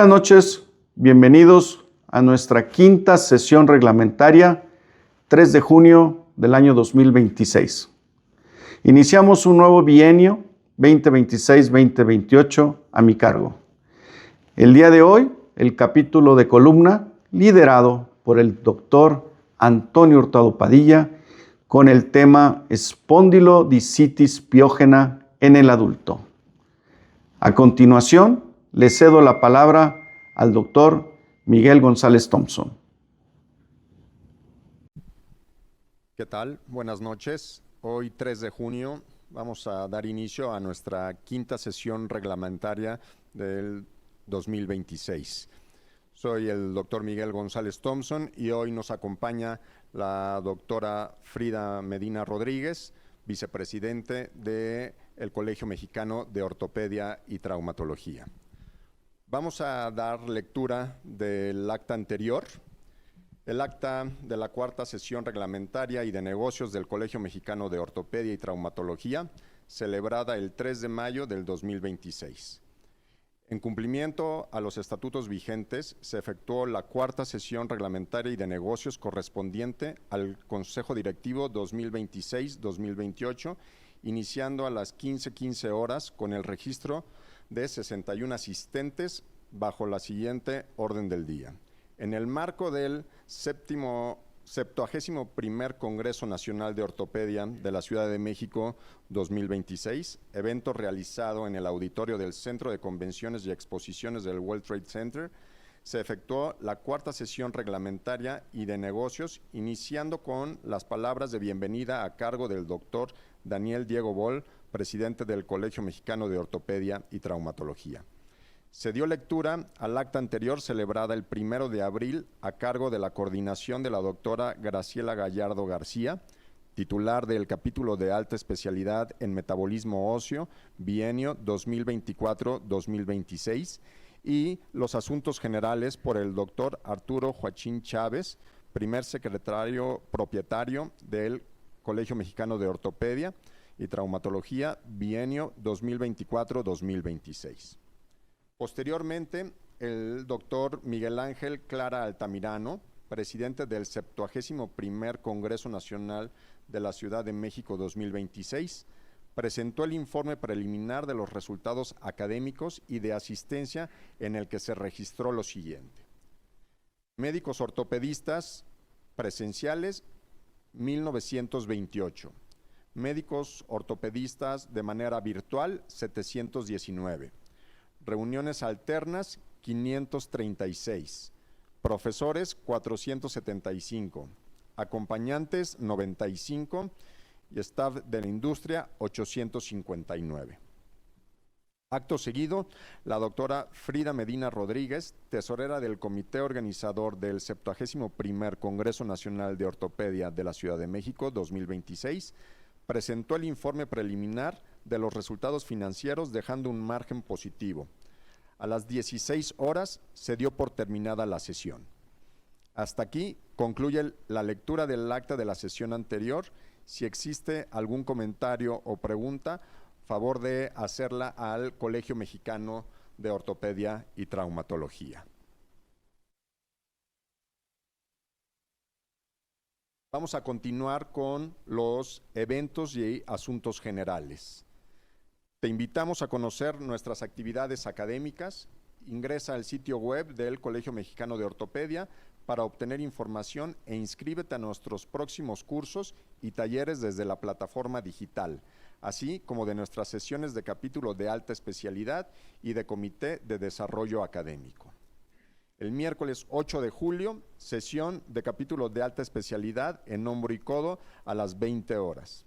Buenas noches, bienvenidos a nuestra quinta sesión reglamentaria, 3 de junio del año 2026. Iniciamos un nuevo bienio 2026-2028 a mi cargo. El día de hoy, el capítulo de columna liderado por el doctor Antonio Hurtado Padilla con el tema espondilodiscitis piógena en el adulto. A continuación, le cedo la palabra al doctor Miguel González Thompson. ¿Qué tal? Buenas noches. Hoy, 3 de junio, vamos a dar inicio a nuestra quinta sesión reglamentaria del 2026. Soy el doctor Miguel González Thompson y hoy nos acompaña la doctora Frida Medina Rodríguez, vicepresidente del Colegio Mexicano de Ortopedia y Traumatología. Vamos a dar lectura del acta anterior. El acta de la cuarta sesión reglamentaria y de negocios del Colegio Mexicano de Ortopedia y Traumatología, celebrada el 3 de mayo del 2026. En cumplimiento a los estatutos vigentes, se efectuó la cuarta sesión reglamentaria y de negocios correspondiente al Consejo Directivo 2026-2028, iniciando a las 15:15 horas con el registro de 61 asistentes bajo la siguiente orden del día. En el marco del 71º Congreso Nacional de Ortopedia de la Ciudad de México 2026, evento realizado en el auditorio del Centro de Convenciones y Exposiciones del World Trade Center, se efectuó la cuarta sesión reglamentaria y de negocios, iniciando con las palabras de bienvenida a cargo del doctor Daniel Diego Boll, presidente del Colegio Mexicano de Ortopedia y Traumatología. Se dio lectura al acta anterior celebrada el 1 de abril a cargo de la coordinación de la doctora Graciela Gallardo García, titular del capítulo de alta especialidad en metabolismo óseo, bienio 2024-2026, y los asuntos generales por el doctor Arturo Joachín Chávez, primer secretario propietario del Colegio Mexicano de Ortopedia y Traumatología, bienio 2024-2026. Posteriormente, el doctor Miguel Ángel Clara Altamirano, presidente del 71º Congreso Nacional de la Ciudad de México 2026, presentó el informe preliminar de los resultados académicos y de asistencia en el que se registró lo siguiente. Médicos ortopedistas presenciales, 1928. Médicos ortopedistas de manera virtual, 719. Reuniones alternas, 536. Profesores, 475. Acompañantes, 95. Y staff de la industria, 859. Acto seguido, la doctora Frida Medina Rodríguez, tesorera del comité organizador del 71º Congreso Nacional de Ortopedia de la Ciudad de México 2026, presentó el informe preliminar de los resultados financieros dejando un margen positivo. A las 16 horas se dio por terminada la sesión. Hasta aquí concluye la lectura del acta de la sesión anterior. Si existe algún comentario o pregunta, favor de hacerla al Colegio Mexicano de Ortopedia y Traumatología. Vamos a continuar con los eventos y asuntos generales. Te invitamos a conocer nuestras actividades académicas. Ingresa al sitio web del Colegio Mexicano de Ortopedia para obtener información e inscríbete a nuestros próximos cursos y talleres desde la plataforma digital, así como de nuestras sesiones de capítulo de alta especialidad y de comité de desarrollo académico. El miércoles 8 de julio, sesión de capítulo de alta especialidad en hombro y codo a las 20 horas.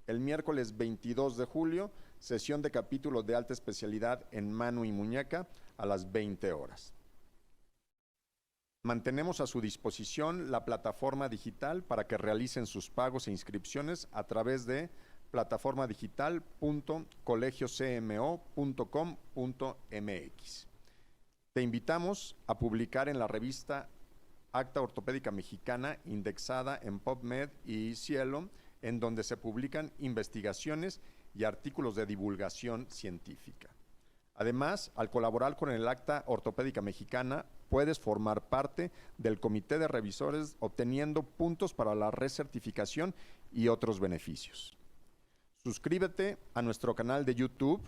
El miércoles 22 de julio, sesión de capítulo de alta especialidad en mano y muñeca a las 20 horas. Mantenemos a su disposición la plataforma digital para que realicen sus pagos e inscripciones a través de plataformadigital.colegiocmo.com.mx. Te invitamos a publicar en la revista Acta Ortopédica Mexicana, indexada en PubMed y Cielo, en donde se publican investigaciones y artículos de divulgación científica. Además, al colaborar con el Acta Ortopédica Mexicana, puedes formar parte del comité de revisores obteniendo puntos para la recertificación y otros beneficios. Suscríbete a nuestro canal de YouTube,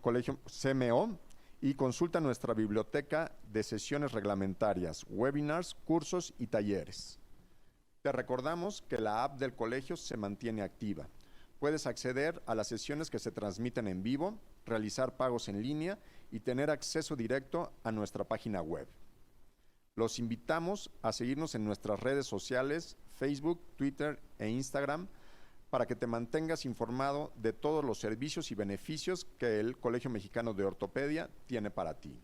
Colegio CMO, y consulta nuestra biblioteca de sesiones reglamentarias, webinars, cursos y talleres. Te recordamos que la app del colegio se mantiene activa. Puedes acceder a las sesiones que se transmiten en vivo, realizar pagos en línea y tener acceso directo a nuestra página web. Los invitamos a seguirnos en nuestras redes sociales, Facebook, Twitter e Instagram, para que te mantengas informado de todos los servicios y beneficios que el Colegio Mexicano de Ortopedia tiene para ti.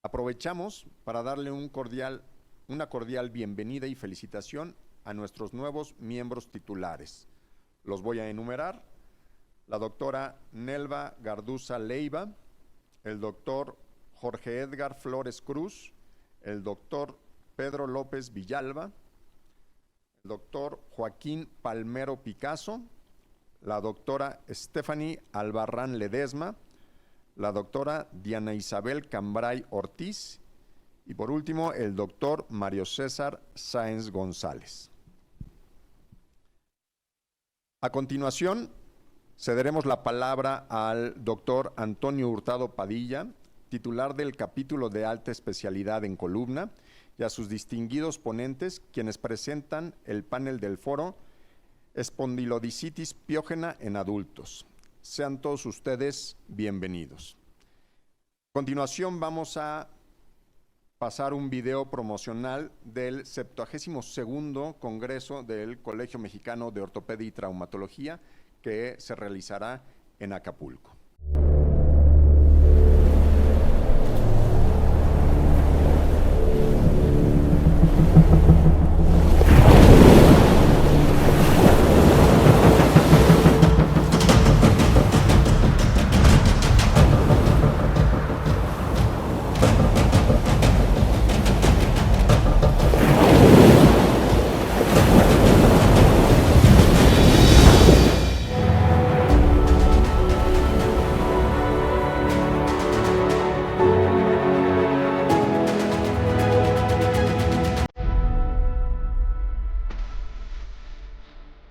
Aprovechamos para darle una cordial bienvenida y felicitación a nuestros nuevos miembros titulares. Los voy a enumerar: la doctora Nelva Garduza Leiva, el doctor Jorge Edgar Flores Cruz, el doctor Pedro López Villalba, el doctor Joaquín Palmero Picasso, la doctora Stephanie Albarrán Ledesma, la doctora Diana Isabel Cambray Ortiz y por último el doctor Mario César Sáenz González. A continuación, cederemos la palabra al doctor Antonio Hurtado Padilla, titular del capítulo de alta especialidad en columna, y a sus distinguidos ponentes, quienes presentan el panel del foro Espondilodicitis piógena en adultos. Sean todos ustedes bienvenidos. A continuación vamos a pasar un video promocional del 72º Congreso del Colegio Mexicano de Ortopedia y Traumatología, que se realizará en Acapulco.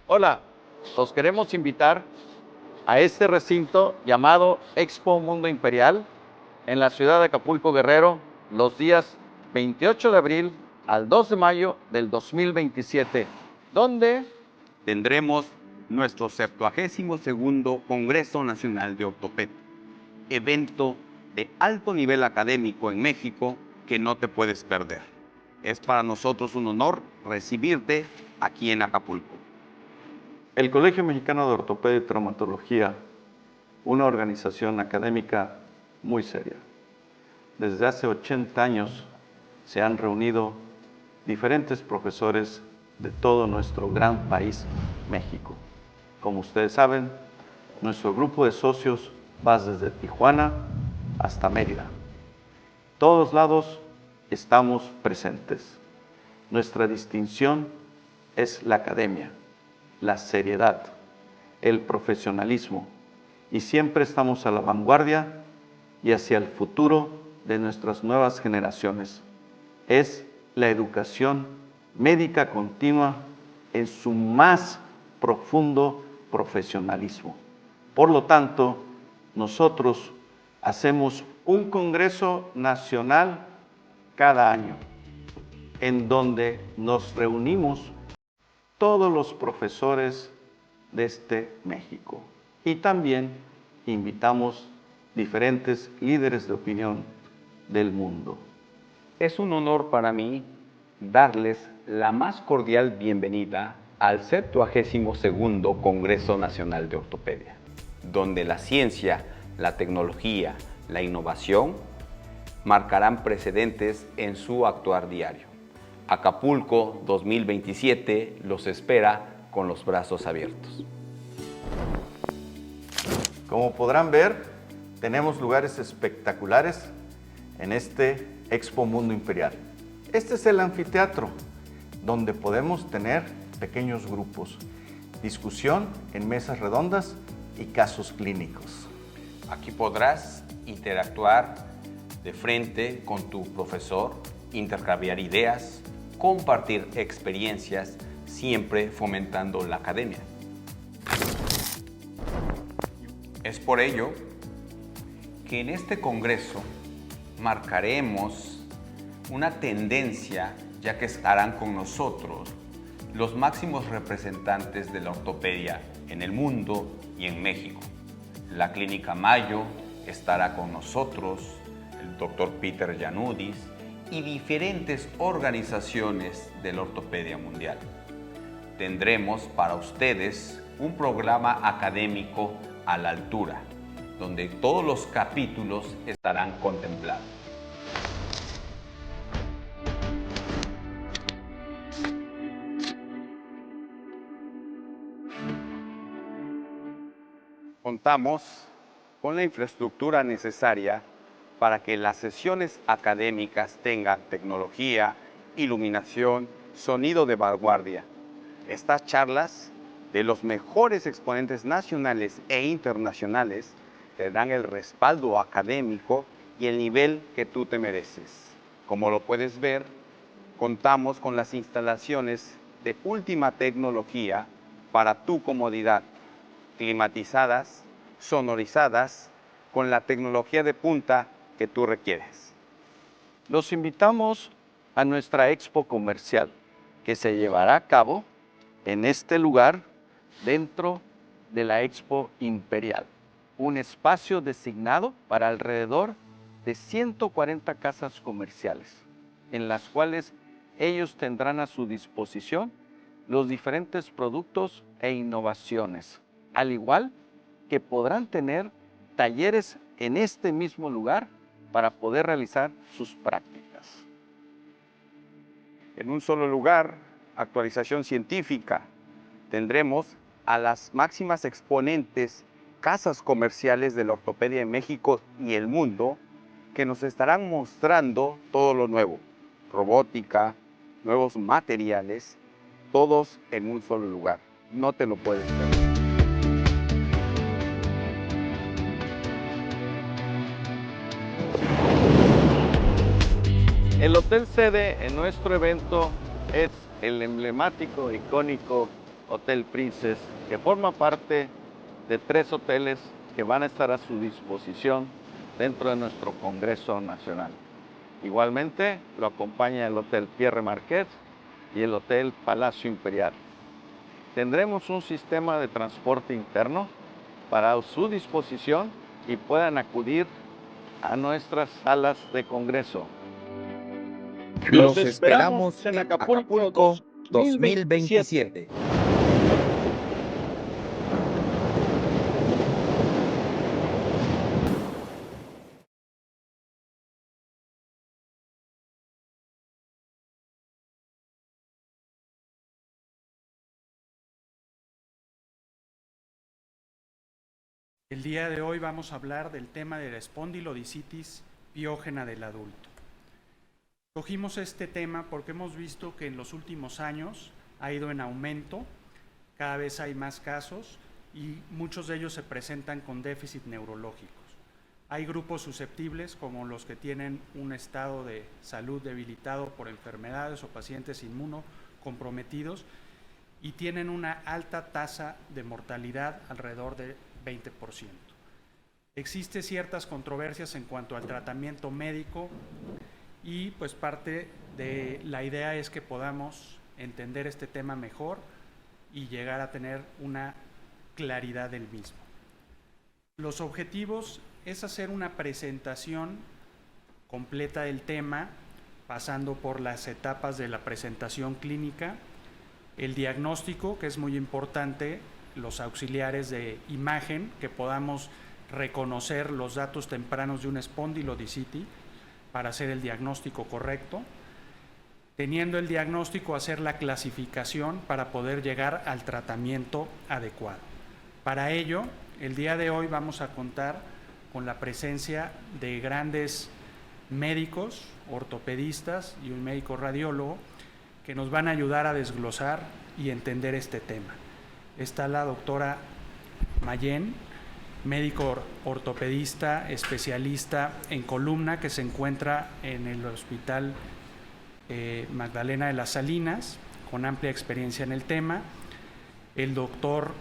Hola, los queremos invitar a este recinto llamado Expo Mundo Imperial en la ciudad de Acapulco, Guerrero, los días 28 de abril al 2 de mayo del 2027, donde tendremos nuestro 72º Congreso Nacional de Ortopedia, evento de alto nivel académico en México que no te puedes perder. Es para nosotros un honor recibirte aquí en Acapulco. el Colegio Mexicano de Ortopedia y Traumatología, una organización académica muy seria. Desde hace 80 años se han reunido diferentes profesores de todo nuestro gran país, México. Como ustedes saben, nuestro grupo de socios va desde Tijuana hasta Mérida. Todos lados estamos presentes. Nuestra distinción es la academia, la seriedad, el profesionalismo, y siempre estamos a la vanguardia y hacia el futuro de nuestras nuevas generaciones. Es la educación médica continua en su más profundo profesionalismo. Por lo tanto, nosotros hacemos un Congreso Nacional cada año, en donde nos reunimos todos los profesores de México y también invitamos diferentes líderes de opinión del mundo. Es un honor para mí darles la más cordial bienvenida al 72º Congreso Nacional de Ortopedia, donde la ciencia, la tecnología, la innovación marcarán precedentes en su actuar diario. Acapulco 2027 los espera con los brazos abiertos. Como podrán ver, tenemos lugares espectaculares en este Expo Mundo Imperial. Este es el anfiteatro, donde podemos tener pequeños grupos, discusión en mesas redondas y casos clínicos. Aquí podrás interactuar de frente con tu profesor, intercambiar ideas, compartir experiencias, siempre fomentando la academia. Es por ello que en este congreso marcaremos una tendencia, ya que estarán con nosotros los máximos representantes de la ortopedia en el mundo y en México. La Clínica Mayo estará con nosotros, el doctor Peter Janudis y diferentes organizaciones de la ortopedia mundial. Tendremos para ustedes un programa académico a la altura, donde todos los capítulos estarán contemplados. Contamos con la infraestructura necesaria para que las sesiones académicas tengan tecnología, iluminación, sonido de vanguardia. Estas charlas de los mejores exponentes nacionales e internacionales te dan el respaldo académico y el nivel que tú te mereces. Como lo puedes ver, contamos con las instalaciones de última tecnología para tu comodidad, climatizadas, sonorizadas, con la tecnología de punta que tú requieres. Los invitamos a nuestra expo comercial, que se llevará a cabo en este lugar dentro de la Expo Imperial, un espacio designado para alrededor de 140 casas comerciales, en las cuales ellos tendrán a su disposición los diferentes productos e innovaciones, al igual que podrán tener talleres en este mismo lugar para poder realizar sus prácticas. En un solo lugar, actualización científica, tendremos a las máximas exponentes casas comerciales de la ortopedia en México y el mundo, que nos estarán mostrando todo lo nuevo, robótica, nuevos materiales, todos en un solo lugar. No te lo puedes perder. El hotel sede en nuestro evento es el emblemático, icónico Hotel Princess, que forma parte de 3 hoteles que van a estar a su disposición dentro de nuestro Congreso Nacional. Igualmente lo acompaña el Hotel Pierre Marquette y el Hotel Palacio Imperial. Tendremos un sistema de transporte interno para su disposición y puedan acudir a nuestras salas de congreso. Los esperamos en Acapulco 2027. El día de hoy vamos a hablar del tema de la espondilodicitis piógena del adulto. Escogimos este tema porque hemos visto que en los últimos años ha ido en aumento, cada vez hay más casos y muchos de ellos se presentan con déficit neurológicos. Hay grupos susceptibles como los que tienen un estado de salud debilitado por enfermedades o pacientes inmunocomprometidos y tienen una alta tasa de mortalidad alrededor de 20%. Existen ciertas controversias en cuanto al tratamiento médico y pues parte de la idea es que podamos entender este tema mejor y llegar a tener una claridad del mismo. Los objetivos es hacer una presentación completa del tema, pasando por las etapas de la presentación clínica, el diagnóstico, que es muy importante, los auxiliares de imagen, que podamos reconocer los datos tempranos de una espondilodicitis para hacer el diagnóstico correcto. Teniendo el diagnóstico, hacer la clasificación para poder llegar al tratamiento adecuado. Para ello, el día de hoy vamos a contar con la presencia de grandes médicos, ortopedistas y un médico radiólogo que nos van a ayudar a desglosar y entender este tema. Está la doctora Mayén, médico ortopedista, especialista en columna, que se encuentra en el Hospital Magdalena de las Salinas, con amplia experiencia en el tema. El doctor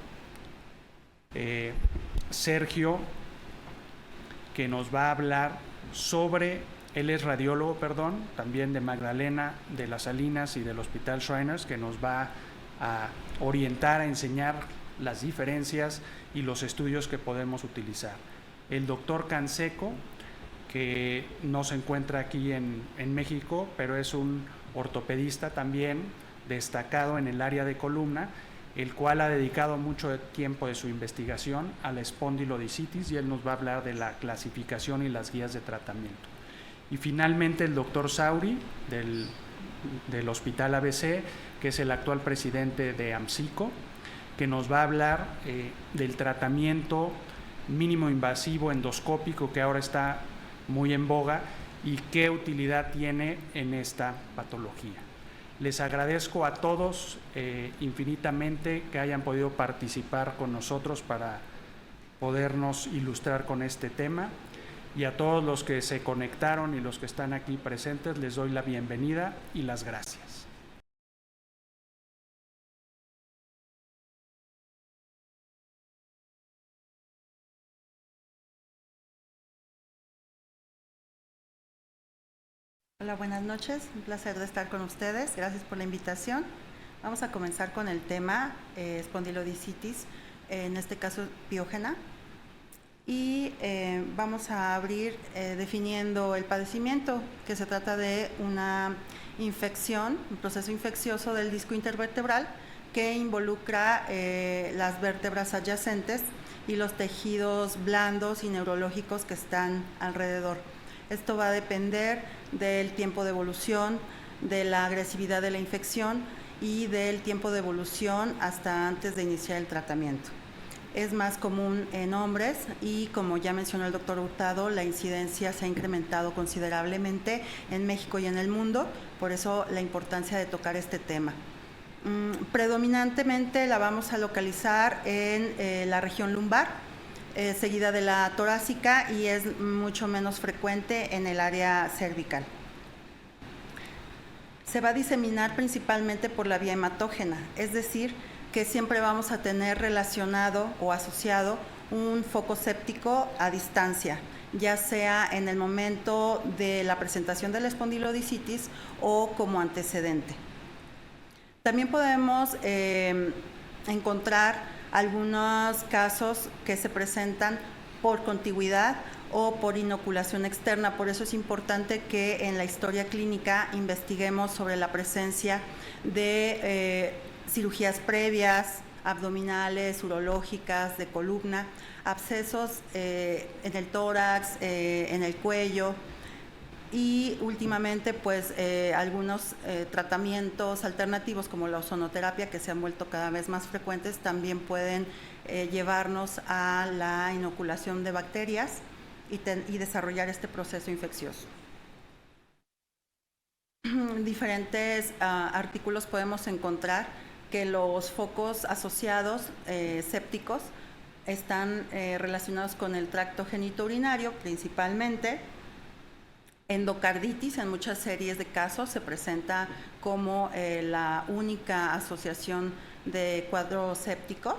Sergio, que nos va a hablar sobre, él es radiólogo, también de Magdalena de las Salinas y del Hospital Shriners, que nos va a orientar, a enseñar las diferencias y los estudios que podemos utilizar. El doctor Canseco, que no se encuentra aquí en México, pero es un ortopedista también destacado en el área de columna, el cual ha dedicado mucho tiempo de su investigación a la espondilodicitis, y él nos va a hablar de la clasificación y las guías de tratamiento. Y finalmente el doctor Sauri del Hospital ABC, que es el actual presidente de AMSICO, que nos va a hablar del tratamiento mínimo invasivo endoscópico, que ahora está muy en boga, y qué utilidad tiene en esta patología. Les agradezco a todos infinitamente que hayan podido participar con nosotros para podernos ilustrar con este tema, y a todos los que se conectaron y los que están aquí presentes les doy la bienvenida y las gracias. Hola, buenas noches. Un placer de estar con ustedes. Gracias por la invitación. Vamos a comenzar con el tema espondilodicitis, en este caso piógena. Y vamos a abrir definiendo el padecimiento, que se trata de una infección, un proceso infeccioso del disco intervertebral que involucra las vértebras adyacentes y los tejidos blandos y neurológicos que están alrededor. Esto va a depender del tiempo de evolución, de la agresividad de la infección y del tiempo de evolución hasta antes de iniciar el tratamiento. Es más común en hombres y, como ya mencionó el doctor Hurtado, la incidencia se ha incrementado considerablemente en México y en el mundo, por eso la importancia de tocar este tema. Predominantemente la vamos a localizar en la región lumbar, seguida de la torácica, y es mucho menos frecuente en el área cervical. Se va a diseminar principalmente por la vía hematógena, es decir, que siempre vamos a tener relacionado o asociado un foco séptico a distancia, ya sea en el momento de la presentación de la espondilodicitis o como antecedente. También podemos encontrar algunos casos que se presentan por contigüidad o por inoculación externa. Por eso es importante que en la historia clínica investiguemos sobre la presencia de cirugías previas, abdominales, urológicas, de columna, abscesos en el tórax, en el cuello, y últimamente pues algunos tratamientos alternativos como la ozonoterapia, que se han vuelto cada vez más frecuentes, también pueden llevarnos a la inoculación de bacterias y desarrollar este proceso infeccioso. En diferentes artículos podemos encontrar que los focos asociados sépticos están relacionados con el tracto genitourinario principalmente. Endocarditis en muchas series de casos se presenta como la única asociación de cuadro séptico,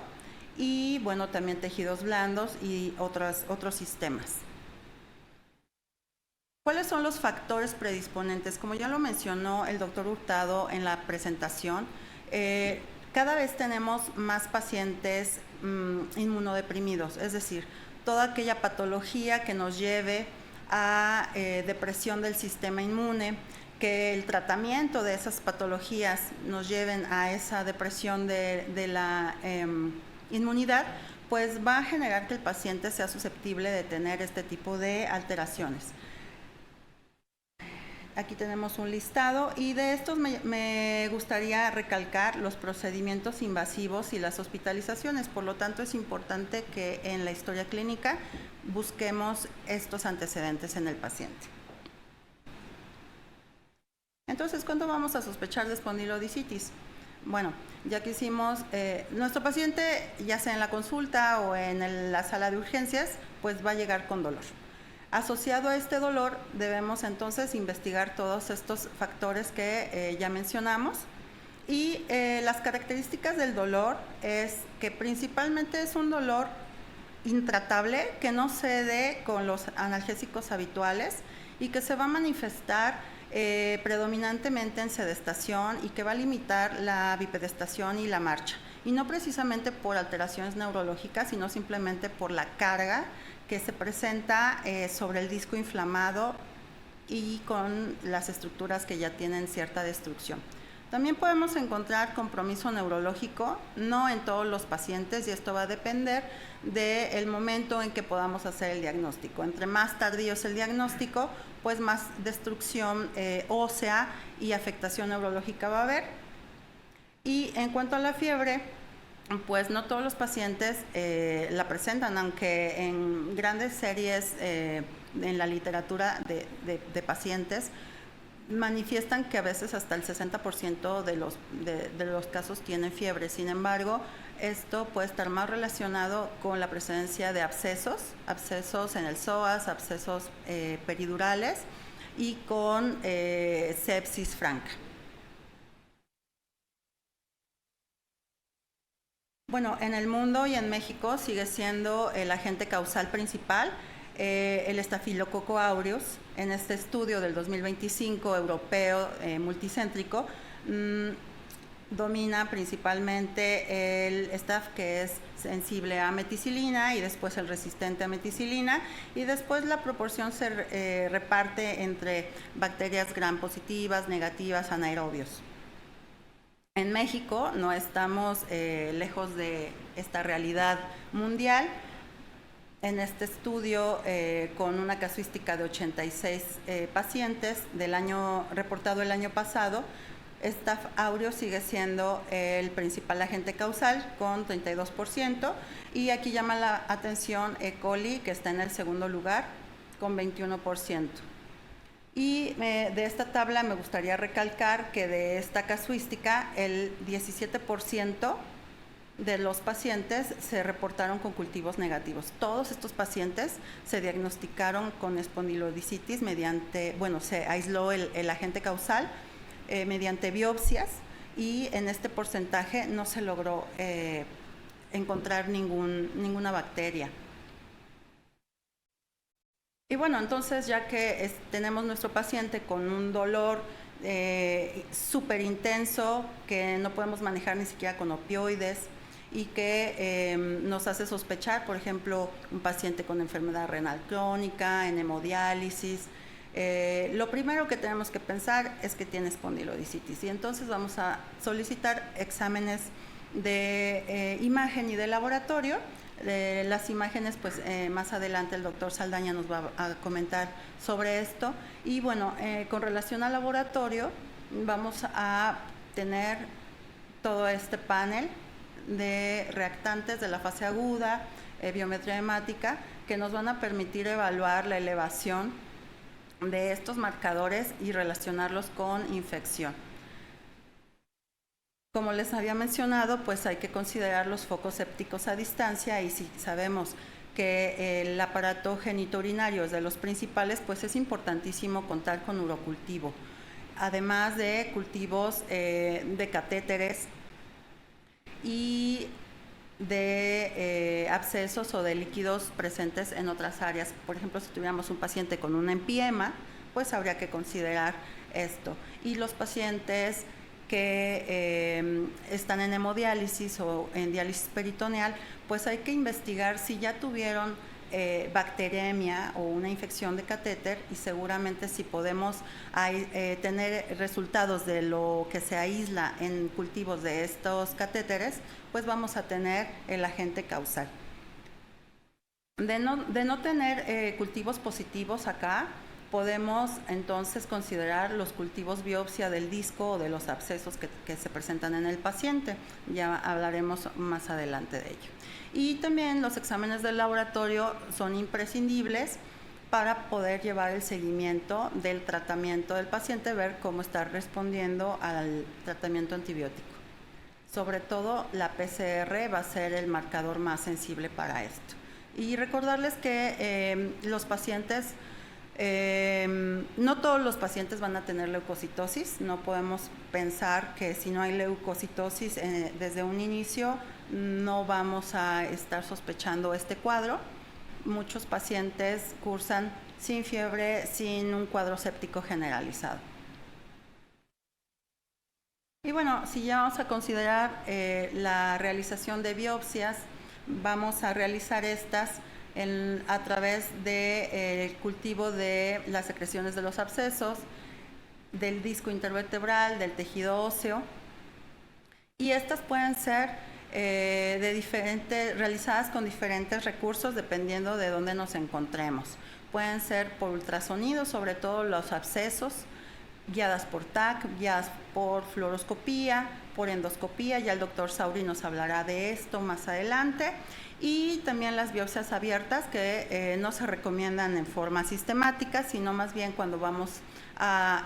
y bueno, también tejidos blandos y otros sistemas. ¿Cuáles son los factores predisponentes? Como ya lo mencionó el doctor Hurtado en la presentación, cada vez tenemos más pacientes inmunodeprimidos, es decir, toda aquella patología que nos lleve a depresión del sistema inmune, que el tratamiento de esas patologías nos lleven a esa depresión de la inmunidad, pues va a generar que el paciente sea susceptible de tener este tipo de alteraciones. Aquí tenemos un listado, y de estos me gustaría recalcar los procedimientos invasivos y las hospitalizaciones. Por lo tanto, es importante que en la historia clínica busquemos estos antecedentes en el paciente. Entonces, ¿cuándo vamos a sospechar de espondilodicitis? Bueno, ya que hicimos, nuestro paciente, ya sea en la consulta o en la sala de urgencias, pues va a llegar con dolor. Asociado a este dolor, debemos entonces investigar todos estos factores que ya mencionamos. Y las características del dolor es que principalmente es un dolor intratable que no cede con los analgésicos habituales y que se va a manifestar predominantemente en sedestación y que va a limitar la bipedestación y la marcha. Y no precisamente por alteraciones neurológicas, sino simplemente por la carga que se presenta sobre el disco inflamado y con las estructuras que ya tienen cierta destrucción. También podemos encontrar compromiso neurológico, no en todos los pacientes, y esto va a depender del momento en que podamos hacer el diagnóstico. Entre más tardío es el diagnóstico, pues más destrucción ósea y afectación neurológica va a haber. Y en cuanto a la fiebre, pues no todos los pacientes la presentan, aunque en grandes series en la literatura de pacientes manifiestan que a veces hasta el 60% de los casos tienen fiebre. Sin embargo, esto puede estar más relacionado con la presencia de abscesos en el psoas, abscesos peridurales y con sepsis franca. Bueno, en el mundo y en México sigue siendo el agente causal principal el Staphylococcus aureus. En este estudio del 2025 europeo multicéntrico domina principalmente el staph, que es sensible a meticilina, y después el resistente a meticilina, y después la proporción se reparte entre bacterias gram positivas, negativas, anaerobios. En México no estamos lejos de esta realidad mundial. En este estudio, con una casuística de 86 pacientes reportado el año pasado, Staph aureus sigue siendo el principal agente causal con 32%, y aquí llama la atención E. coli, que está en el segundo lugar con 21%. Y de esta tabla me gustaría recalcar que de esta casuística el 17% de los pacientes se reportaron con cultivos negativos. Todos estos pacientes se diagnosticaron con espondilodicitis se aisló el agente causal mediante biopsias, y en este porcentaje no se logró encontrar ninguna bacteria. Y bueno, entonces ya que tenemos nuestro paciente con un dolor súper intenso que no podemos manejar ni siquiera con opioides, y que nos hace sospechar, por ejemplo, un paciente con enfermedad renal crónica, en hemodiálisis, lo primero que tenemos que pensar es que tiene espondilodicitis, y entonces vamos a solicitar exámenes de imagen y de laboratorio. Las imágenes, pues más adelante el doctor Saldaña nos va a comentar sobre esto. Y bueno, con relación al laboratorio, vamos a tener todo este panel de reactantes de la fase aguda, biometría hemática, que nos van a permitir evaluar la elevación de estos marcadores y relacionarlos con infección. Como les había mencionado, pues hay que considerar los focos sépticos a distancia, y si sabemos que el aparato genitourinario es de los principales, pues es importantísimo contar con urocultivo, además de cultivos de catéteres y de abscesos o de líquidos presentes en otras áreas. Por ejemplo, si tuviéramos un paciente con un empiema, pues habría que considerar esto. Y los pacientes que están en hemodiálisis o en diálisis peritoneal, pues hay que investigar si ya tuvieron bacteremia o una infección de catéter, y seguramente si podemos tener resultados de lo que se aísla en cultivos de estos catéteres, pues vamos a tener el agente causal. De no tener cultivos positivos acá, podemos entonces considerar los cultivos biopsia del disco o de los abscesos que se presentan en el paciente. Ya hablaremos más adelante de ello. Y también los exámenes del laboratorio son imprescindibles para poder llevar el seguimiento del tratamiento del paciente, ver cómo está respondiendo al tratamiento antibiótico. Sobre todo la PCR va a ser el marcador más sensible para esto. Y recordarles que los pacientes, no todos los pacientes van a tener leucocitosis. No podemos pensar que si no hay leucocitosis desde un inicio no vamos a estar sospechando este cuadro. Muchos pacientes cursan sin fiebre, sin un cuadro séptico generalizado. Y bueno, si ya vamos a considerar la realización de biopsias, vamos a realizar estas a través del cultivo de las secreciones de los abscesos, del disco intervertebral, del tejido óseo, y estas pueden ser realizadas con diferentes recursos dependiendo de dónde nos encontremos. Pueden ser por ultrasonido, sobre todo los abscesos, guiadas por TAC, guiadas por fluoroscopía, por endoscopía. Ya el doctor Sauri nos hablará de esto más adelante. Y también las biopsias abiertas, que no se recomiendan en forma sistemática, sino más bien cuando vamos a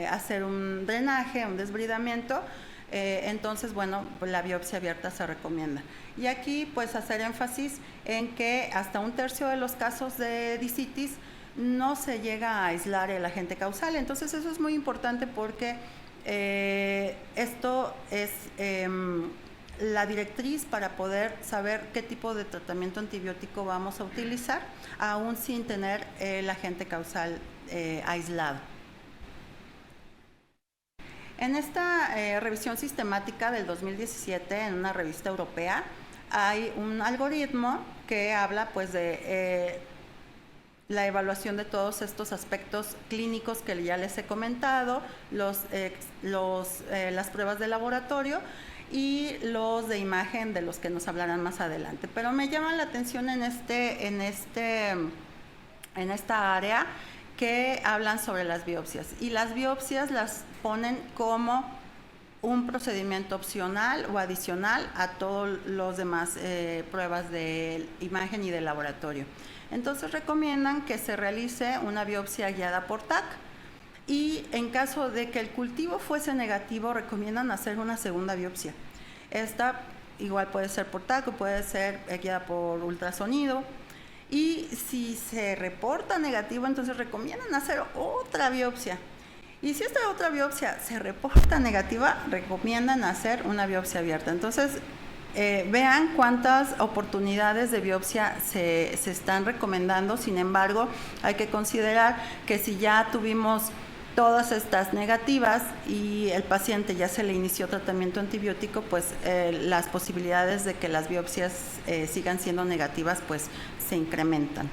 hacer un drenaje, un desbridamiento. Entonces, bueno, la biopsia abierta se recomienda. Y aquí, pues, hacer énfasis en que hasta 1/3 de los casos de discitis no se llega a aislar el agente causal. Entonces, eso es muy importante porque esto es la directriz para poder saber qué tipo de tratamiento antibiótico vamos a utilizar, aún sin tener el agente causal aislado. En esta revisión sistemática del 2017, en una revista europea, hay un algoritmo que habla, pues, de la evaluación de todos estos aspectos clínicos que ya les he comentado, las pruebas de laboratorio y los de imagen, de los que nos hablarán más adelante. Pero me llama la atención en esta área que hablan sobre las biopsias, y las biopsias las ponen como un procedimiento opcional o adicional a todos los demás pruebas de imagen y de laboratorio. Entonces recomiendan que se realice una biopsia guiada por TAC, y en caso de que el cultivo fuese negativo recomiendan hacer una segunda biopsia. Esta igual puede ser por TAC o puede ser guiada por ultrasonido, y si se reporta negativo entonces recomiendan hacer otra biopsia. Y si esta otra biopsia se reporta negativa, recomiendan hacer una biopsia abierta. Entonces, vean cuántas oportunidades de biopsia se están recomendando. Sin embargo, hay que considerar que si ya tuvimos todas estas negativas y el paciente ya se le inició tratamiento antibiótico, pues las posibilidades de que las biopsias sigan siendo negativas, pues se incrementan.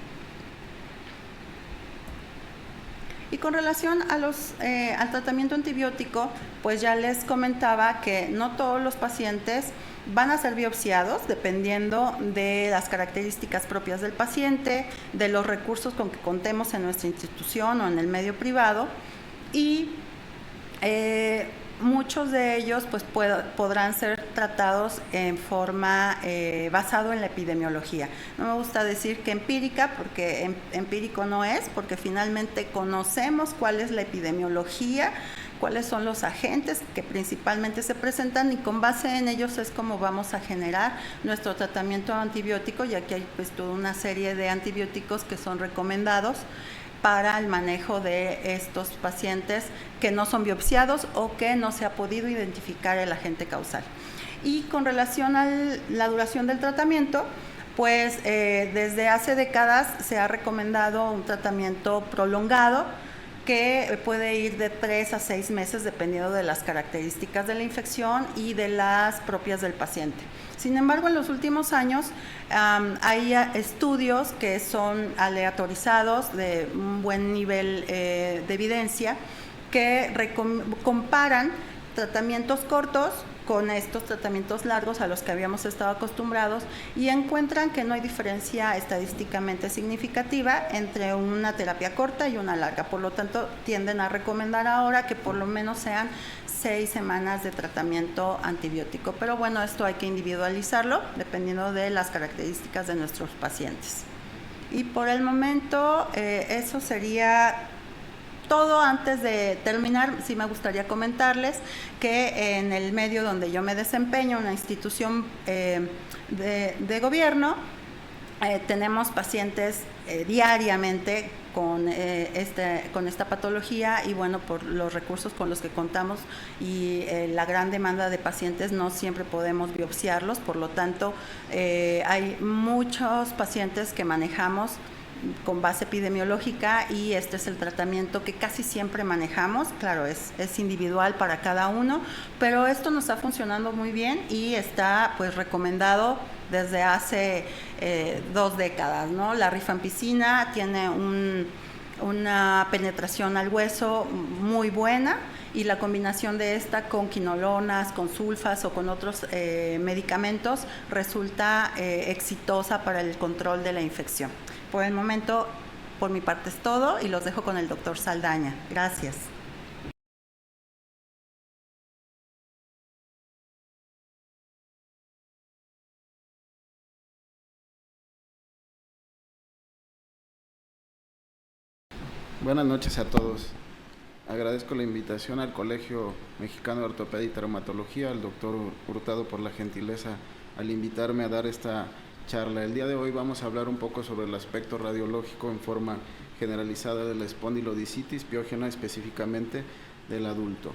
Y con relación a al tratamiento antibiótico, pues ya les comentaba que no todos los pacientes van a ser biopsiados, dependiendo de las características propias del paciente, de los recursos con que contemos en nuestra institución o en el medio privado, y muchos de ellos pues podrán ser tratados en forma basado en la epidemiología. No me gusta decir que empírica, porque empírico no es, porque finalmente conocemos cuál es la epidemiología, cuáles son los agentes que principalmente se presentan, y con base en ellos es como vamos a generar nuestro tratamiento antibiótico, ya que hay pues toda una serie de antibióticos que son recomendados para el manejo de estos pacientes que no son biopsiados o que no se ha podido identificar el agente causal. Y con relación a la duración del tratamiento, pues desde hace décadas se ha recomendado un tratamiento prolongado que puede ir de 3 a 6 meses dependiendo de las características de la infección y de las propias del paciente. Sin embargo, en los últimos años hay estudios que son aleatorizados de un buen nivel de evidencia que comparan tratamientos cortos con estos tratamientos largos a los que habíamos estado acostumbrados, y encuentran que no hay diferencia estadísticamente significativa entre una terapia corta y una larga. Por lo tanto, tienden a recomendar ahora que por lo menos sean 6 semanas de tratamiento antibiótico. Pero bueno, esto hay que individualizarlo dependiendo de las características de nuestros pacientes. Y por el momento eso sería todo antes de terminar, sí me gustaría comentarles que en el medio donde yo me desempeño, una institución de gobierno, tenemos pacientes diariamente con esta patología, y bueno, por los recursos con los que contamos y la gran demanda de pacientes, no siempre podemos biopsiarlos, por lo tanto hay muchos pacientes que manejamos con base epidemiológica, y este es el tratamiento que casi siempre manejamos. Claro, es individual para cada uno, pero esto nos está funcionando muy bien y está pues recomendado desde hace 2 décadas, ¿no? La rifampicina tiene una penetración al hueso muy buena, y la combinación de esta con quinolonas, con sulfas o con otros medicamentos resulta exitosa para el control de la infección. Por el momento, por mi parte es todo, y los dejo con el doctor Saldaña. Gracias. Buenas noches a todos. Agradezco la invitación al Colegio Mexicano de Ortopedia y Traumatología, al doctor Hurtado, por la gentileza al invitarme a dar esta charla. El día de hoy vamos a hablar un poco sobre el aspecto radiológico en forma generalizada de la espondilodicitis piógena, específicamente del adulto.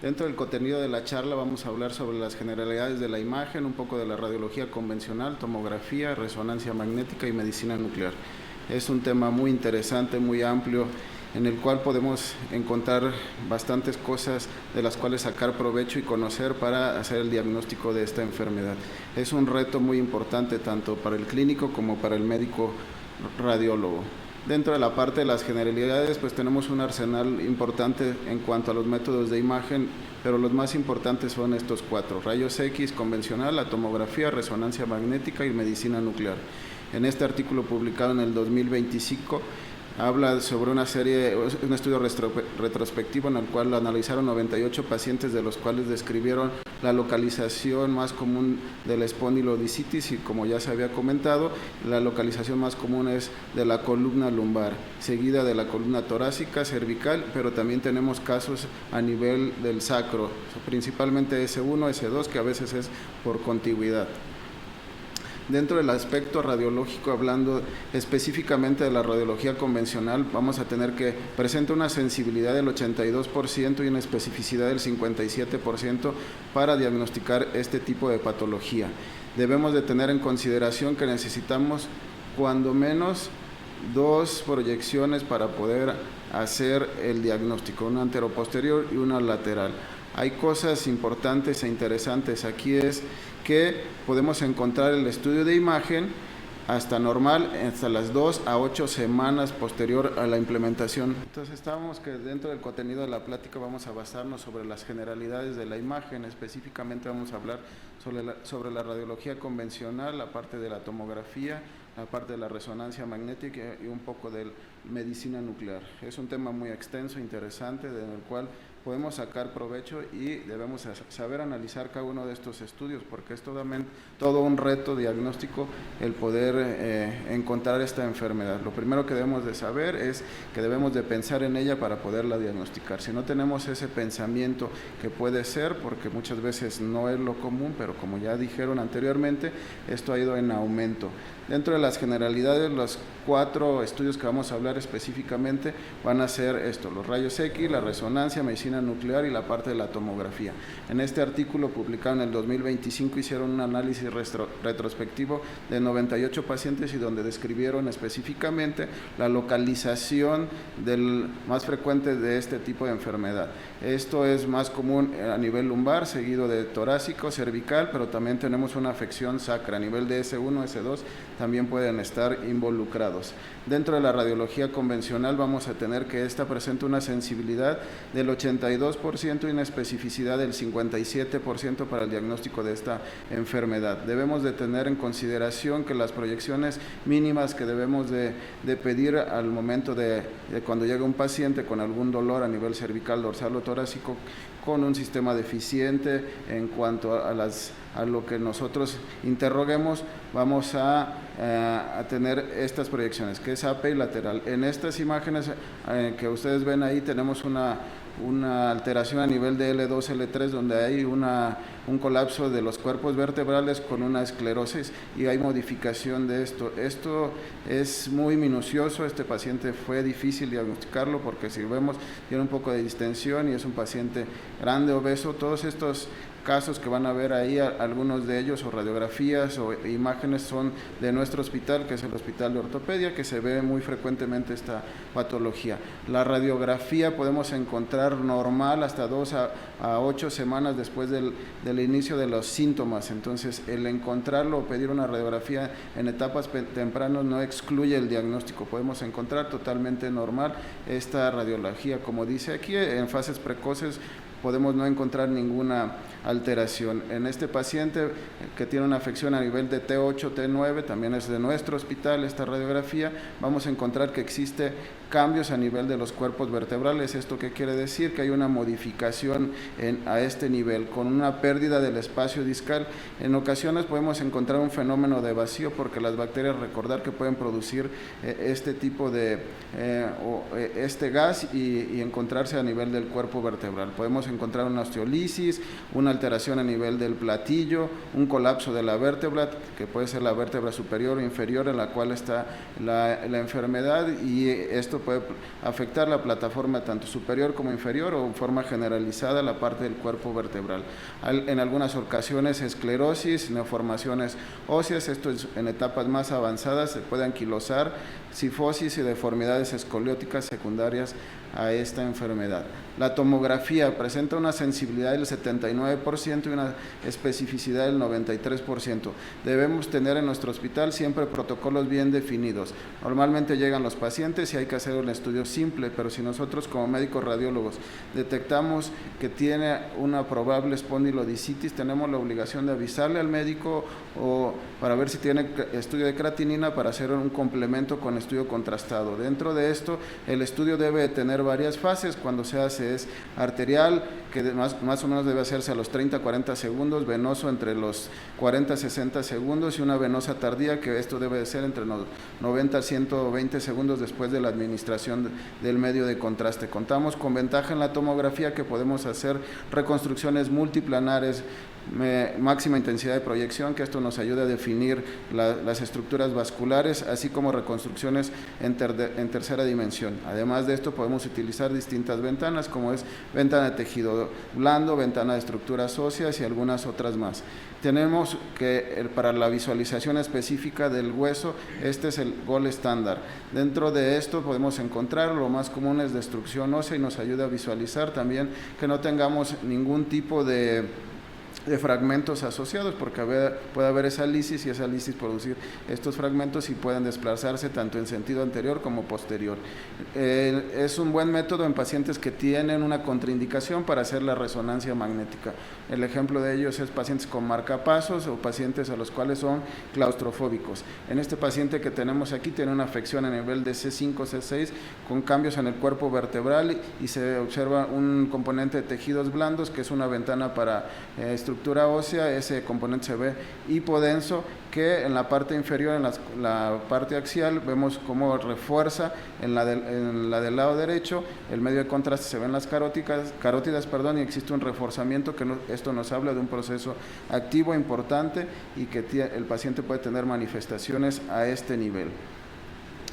Dentro del contenido de la charla vamos a hablar sobre las generalidades de la imagen, un poco de la radiología convencional, tomografía, resonancia magnética y medicina nuclear. Es un tema muy interesante, muy amplio, en el cual podemos encontrar bastantes cosas de las cuales sacar provecho y conocer para hacer el diagnóstico de esta enfermedad. Es un reto muy importante tanto para el clínico como para el médico radiólogo. Dentro de la parte de las generalidades, pues tenemos un arsenal importante en cuanto a los métodos de imagen, pero los más importantes son estos 4: rayos X convencional, la tomografía, resonancia magnética y medicina nuclear. En este artículo publicado en el 2025, habla sobre un estudio retrospectivo en el cual analizaron 98 pacientes, de los cuales describieron la localización más común de la espondilodicitis, y como ya se había comentado, la localización más común es de la columna lumbar, seguida de la columna torácica, cervical, pero también tenemos casos a nivel del sacro, principalmente S1, S2, que a veces es por contigüidad. Dentro del aspecto radiológico, hablando específicamente de la radiología convencional, vamos a tener que presenta una sensibilidad del 82% y una especificidad del 57% para diagnosticar este tipo de patología. Debemos de tener en consideración que necesitamos cuando menos 2 proyecciones para poder hacer el diagnóstico, una anteroposterior y una lateral. Hay cosas importantes e interesantes aquí, es que podemos encontrar el estudio de imagen hasta normal, hasta las 2 a 8 semanas posterior a la implementación. Entonces estábamos que dentro del contenido de la plática vamos a basarnos sobre las generalidades de la imagen. Específicamente vamos a hablar sobre la radiología convencional, la parte de la tomografía, la parte de la resonancia magnética y un poco de medicina nuclear. Es un tema muy extenso, interesante, en el cual podemos sacar provecho y debemos saber analizar cada uno de estos estudios, porque es todo un reto diagnóstico el poder encontrar esta enfermedad. Lo primero que debemos de saber es que debemos de pensar en ella para poderla diagnosticar. Si no tenemos ese pensamiento, que puede ser, porque muchas veces no es lo común, pero como ya dijeron anteriormente, esto ha ido en aumento. Dentro de las generalidades, los 4 estudios que vamos a hablar específicamente van a ser esto: los rayos X, la resonancia, medicina nuclear y la parte de la tomografía. En este artículo publicado en el 2025 hicieron un análisis retrospectivo de 98 pacientes, y donde describieron específicamente la localización más frecuente de este tipo de enfermedad. Esto es más común a nivel lumbar, seguido de torácico, cervical, pero también tenemos una afección sacra a nivel de S1, S2, también pueden estar involucrados. Dentro de la radiología convencional vamos a tener que esta presenta una sensibilidad del 82% y una especificidad del 57% para el diagnóstico de esta enfermedad. Debemos de tener en consideración que las proyecciones mínimas que debemos de pedir al momento de cuando llega un paciente con algún dolor a nivel cervical, dorsal o torácico, con un sistema deficiente en cuanto a lo que nosotros interroguemos, vamos a tener estas proyecciones, que es API lateral. En estas imágenes que ustedes ven ahí tenemos una alteración a nivel de L2, L3, donde hay un colapso de los cuerpos vertebrales con una esclerosis y hay modificación de esto. Esto es muy minucioso, este paciente fue difícil diagnosticarlo porque si vemos tiene un poco de distensión y es un paciente grande, obeso. Todos estos casos que van a ver ahí, algunos de ellos o radiografías o imágenes son de nuestro hospital, que es el Hospital de Ortopedia, que se ve muy frecuentemente esta patología. La radiografía podemos encontrar normal hasta 2 a 8 semanas después del inicio de los síntomas. Entonces, el encontrarlo o pedir una radiografía en etapas tempranas no excluye el diagnóstico. Podemos encontrar totalmente normal esta radiología. Como dice aquí, en fases precoces podemos no encontrar ninguna alteración. En este paciente que tiene una afección a nivel de T8, T9, también es de nuestro hospital esta radiografía, vamos a encontrar que existe cambios a nivel de los cuerpos vertebrales. ¿Esto qué quiere decir? Que hay una modificación a este nivel, con una pérdida del espacio discal. En ocasiones podemos encontrar un fenómeno de vacío, porque las bacterias, recordar que pueden producir este tipo de este gas y encontrarse a nivel del cuerpo vertebral. Podemos encontrar una osteolisis, una alteración a nivel del platillo, un colapso de la vértebra, que puede ser la vértebra superior o inferior en la cual está la enfermedad, y esto puede afectar la plataforma tanto superior como inferior o en forma generalizada la parte del cuerpo vertebral. En algunas ocasiones esclerosis, neoformaciones óseas, esto es en etapas más avanzadas, se puede anquilosar, cifosis y deformidades escolióticas secundarias a esta enfermedad. La tomografía presenta una sensibilidad del 79% y una especificidad del 93%. Debemos tener en nuestro hospital siempre protocolos bien definidos. Normalmente llegan los pacientes y hay que hacer un estudio simple, pero si nosotros como médicos radiólogos detectamos que tiene una probable espondilodicitis, tenemos la obligación de avisarle al médico o para ver si tiene estudio de creatinina para hacer un complemento con estudio contrastado. Dentro de esto, el estudio debe tener varias fases. Cuando se hace es arterial, que más o menos debe hacerse a los 30-40 segundos, venoso entre los 40-60 segundos y una venosa tardía, que esto debe de ser entre los 90-120 segundos después de la administración del medio de contraste. Contamos con ventaja en la tomografía, que podemos hacer reconstrucciones multiplanares, máxima intensidad de proyección, que esto nos ayuda a definir las estructuras vasculares, así como reconstrucciones en tercera dimensión. Además de esto, podemos utilizar distintas ventanas, como es ventana de tejido blando, ventana de estructuras óseas y algunas otras más. Tenemos que para la visualización específica del hueso, este es el gold estándar. Dentro de esto podemos encontrar lo más común es destrucción ósea y nos ayuda a visualizar también que no tengamos ningún tipo de fragmentos asociados, porque puede haber esa lisis y esa lisis producir estos fragmentos y pueden desplazarse tanto en sentido anterior como posterior. Es un buen método en pacientes que tienen una contraindicación para hacer la resonancia magnética. El ejemplo de ellos es pacientes con marcapasos o pacientes a los cuales son claustrofóbicos. En este paciente que tenemos aquí tiene una afección a nivel de C5, C6 con cambios en el cuerpo vertebral y se observa un componente de tejidos blandos, que es una ventana para estructura ósea. Ese componente se ve hipodenso, que en la parte inferior, en la parte axial, vemos cómo refuerza en la del lado derecho. El medio de contraste se ven las carótidas, y existe un reforzamiento que esto nos habla de un proceso activo importante y que el paciente puede tener manifestaciones a este nivel.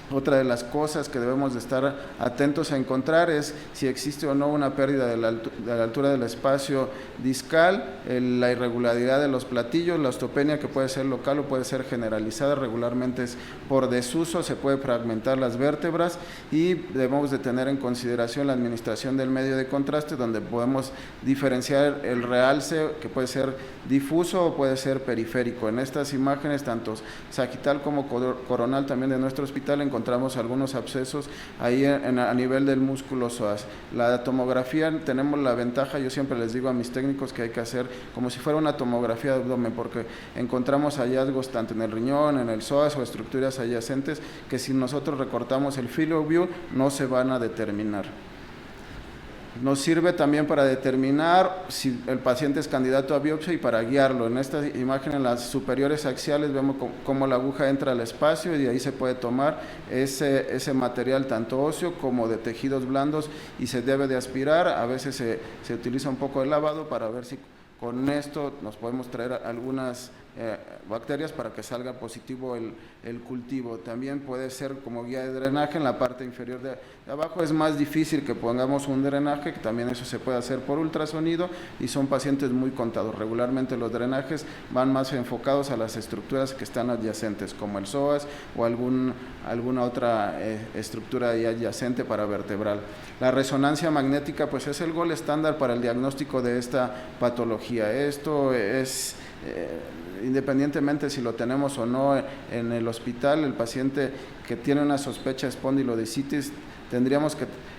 Otra de las cosas que debemos de estar atentos a encontrar es si existe o no una pérdida de la altura del espacio discal, la irregularidad de los platillos, la osteopenia, que puede ser local o puede ser generalizada. Regularmente es por desuso, se puede fragmentar las vértebras, y debemos de tener en consideración la administración del medio de contraste, donde podemos diferenciar el realce, que puede ser difuso o puede ser periférico. En estas imágenes, tanto sagital como coronal también de nuestro hospital, encontramos algunos abscesos ahí a nivel del músculo psoas. La tomografía, tenemos la ventaja, yo siempre les digo a mis técnicos que hay que hacer como si fuera una tomografía de abdomen, porque encontramos hallazgos tanto en el riñón, en el psoas o estructuras adyacentes que si nosotros recortamos el field of view no se van a determinar. Nos sirve también para determinar si el paciente es candidato a biopsia y para guiarlo. En esta imagen, en las superiores axiales, vemos cómo la aguja entra al espacio y de ahí se puede tomar ese material tanto óseo como de tejidos blandos y se debe de aspirar. A veces se utiliza un poco de lavado para ver si con esto nos podemos traer algunas bacterias para que salga positivo el cultivo. También puede ser como guía de drenaje en la parte inferior de abajo. Es más difícil que pongamos un drenaje, que también eso se puede hacer por ultrasonido y son pacientes muy contados. Regularmente los drenajes van más enfocados a las estructuras que están adyacentes, como el psoas o alguna otra estructura ahí adyacente para vertebral. La resonancia magnética pues es el gol estándar para el diagnóstico de esta patología. Esto es independientemente si lo tenemos o no en el hospital, el paciente que tiene una sospecha de espondilodicitis, tendríamos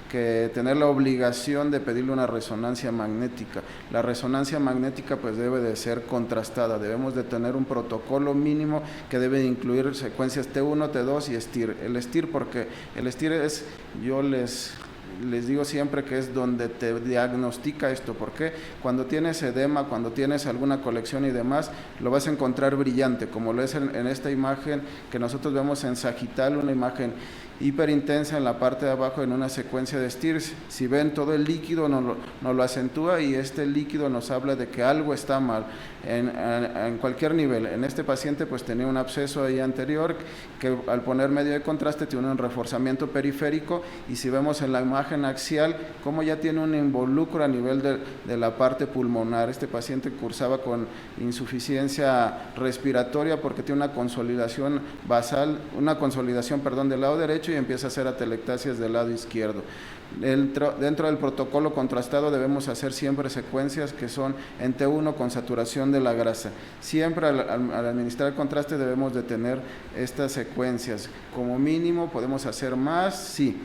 que tener la obligación de pedirle una resonancia magnética. La resonancia magnética pues debe de ser contrastada, debemos de tener un protocolo mínimo que debe de incluir secuencias T1, T2 y STIR. El STIR porque el STIR es, yo les digo siempre que es donde te diagnostica esto, porque cuando tienes edema, cuando tienes alguna colección y demás, lo vas a encontrar brillante, como lo es en esta imagen que nosotros vemos en sagital, una imagen hiperintensa en la parte de abajo en una secuencia de STIR. Si ven, todo el líquido nos lo acentúa y este líquido nos habla de que algo está mal en cualquier nivel. En este paciente pues tenía un absceso ahí anterior que al poner medio de contraste tiene un reforzamiento periférico y si vemos en la imagen axial como ya tiene un involucro a nivel de la parte pulmonar. Este paciente cursaba con insuficiencia respiratoria porque tiene una consolidación basal, del lado derecho y empieza a hacer atelectasias del lado izquierdo. Dentro del protocolo contrastado debemos hacer siempre secuencias que son en T1 con saturación de la grasa. Siempre al administrar el contraste debemos de tener estas secuencias. Como mínimo podemos hacer más, sí.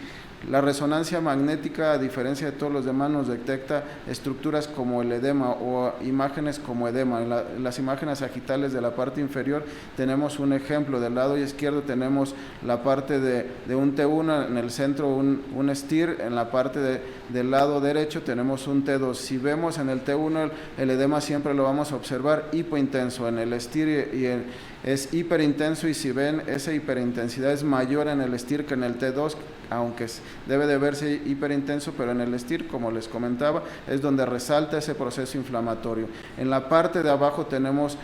La resonancia magnética, a diferencia de todos los demás, nos detecta estructuras como el edema o imágenes como edema. En las imágenes sagitales de la parte inferior tenemos un ejemplo. Del lado izquierdo tenemos la parte de un T1, en el centro un STIR, en la parte del lado derecho tenemos un T2. Si vemos en el T1 el edema siempre lo vamos a observar hipointenso, en el STIR es hiperintenso y si ven esa hiperintensidad es mayor en el STIR que en el T2, aunque debe de verse hiperintenso, pero en el STIR, como les comentaba, es donde resalta ese proceso inflamatorio. En la parte de abajo tenemos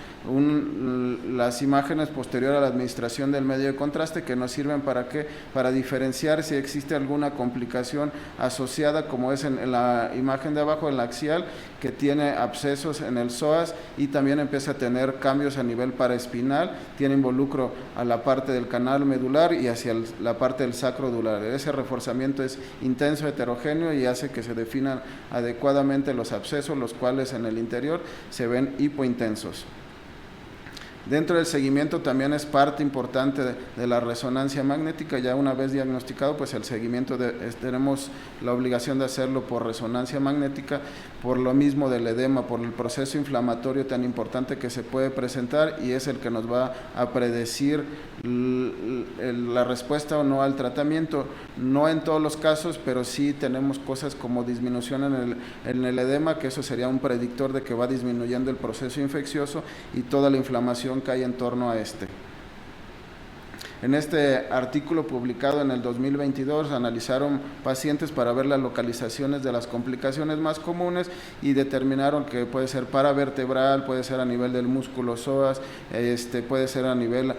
las imágenes posterior a la administración del medio de contraste que nos sirven para ¿qué? Para diferenciar si existe alguna complicación asociada, como es en la imagen de abajo, en la axial, que tiene abscesos en el psoas y también empieza a tener cambios a nivel paraespinal, tiene involucro a la parte del canal medular y hacia la parte del sacrodular. Ese reforzamiento es intenso, heterogéneo y hace que se definan adecuadamente los abscesos, los cuales en el interior se ven hipointensos. Dentro del seguimiento también es parte importante de la resonancia magnética. Ya una vez diagnosticado, pues el seguimiento tenemos la obligación de hacerlo por resonancia magnética, por lo mismo del edema, por el proceso inflamatorio tan importante que se puede presentar y es el que nos va a predecir la respuesta o no al tratamiento. No en todos los casos, pero sí tenemos cosas como disminución en el edema, que eso sería un predictor de que va disminuyendo el proceso infeccioso y toda la inflamación que hay en torno a este. En este artículo publicado en el 2022 analizaron pacientes para ver las localizaciones de las complicaciones más comunes y determinaron que puede ser paravertebral, puede ser a nivel del músculo psoas, puede ser a nivel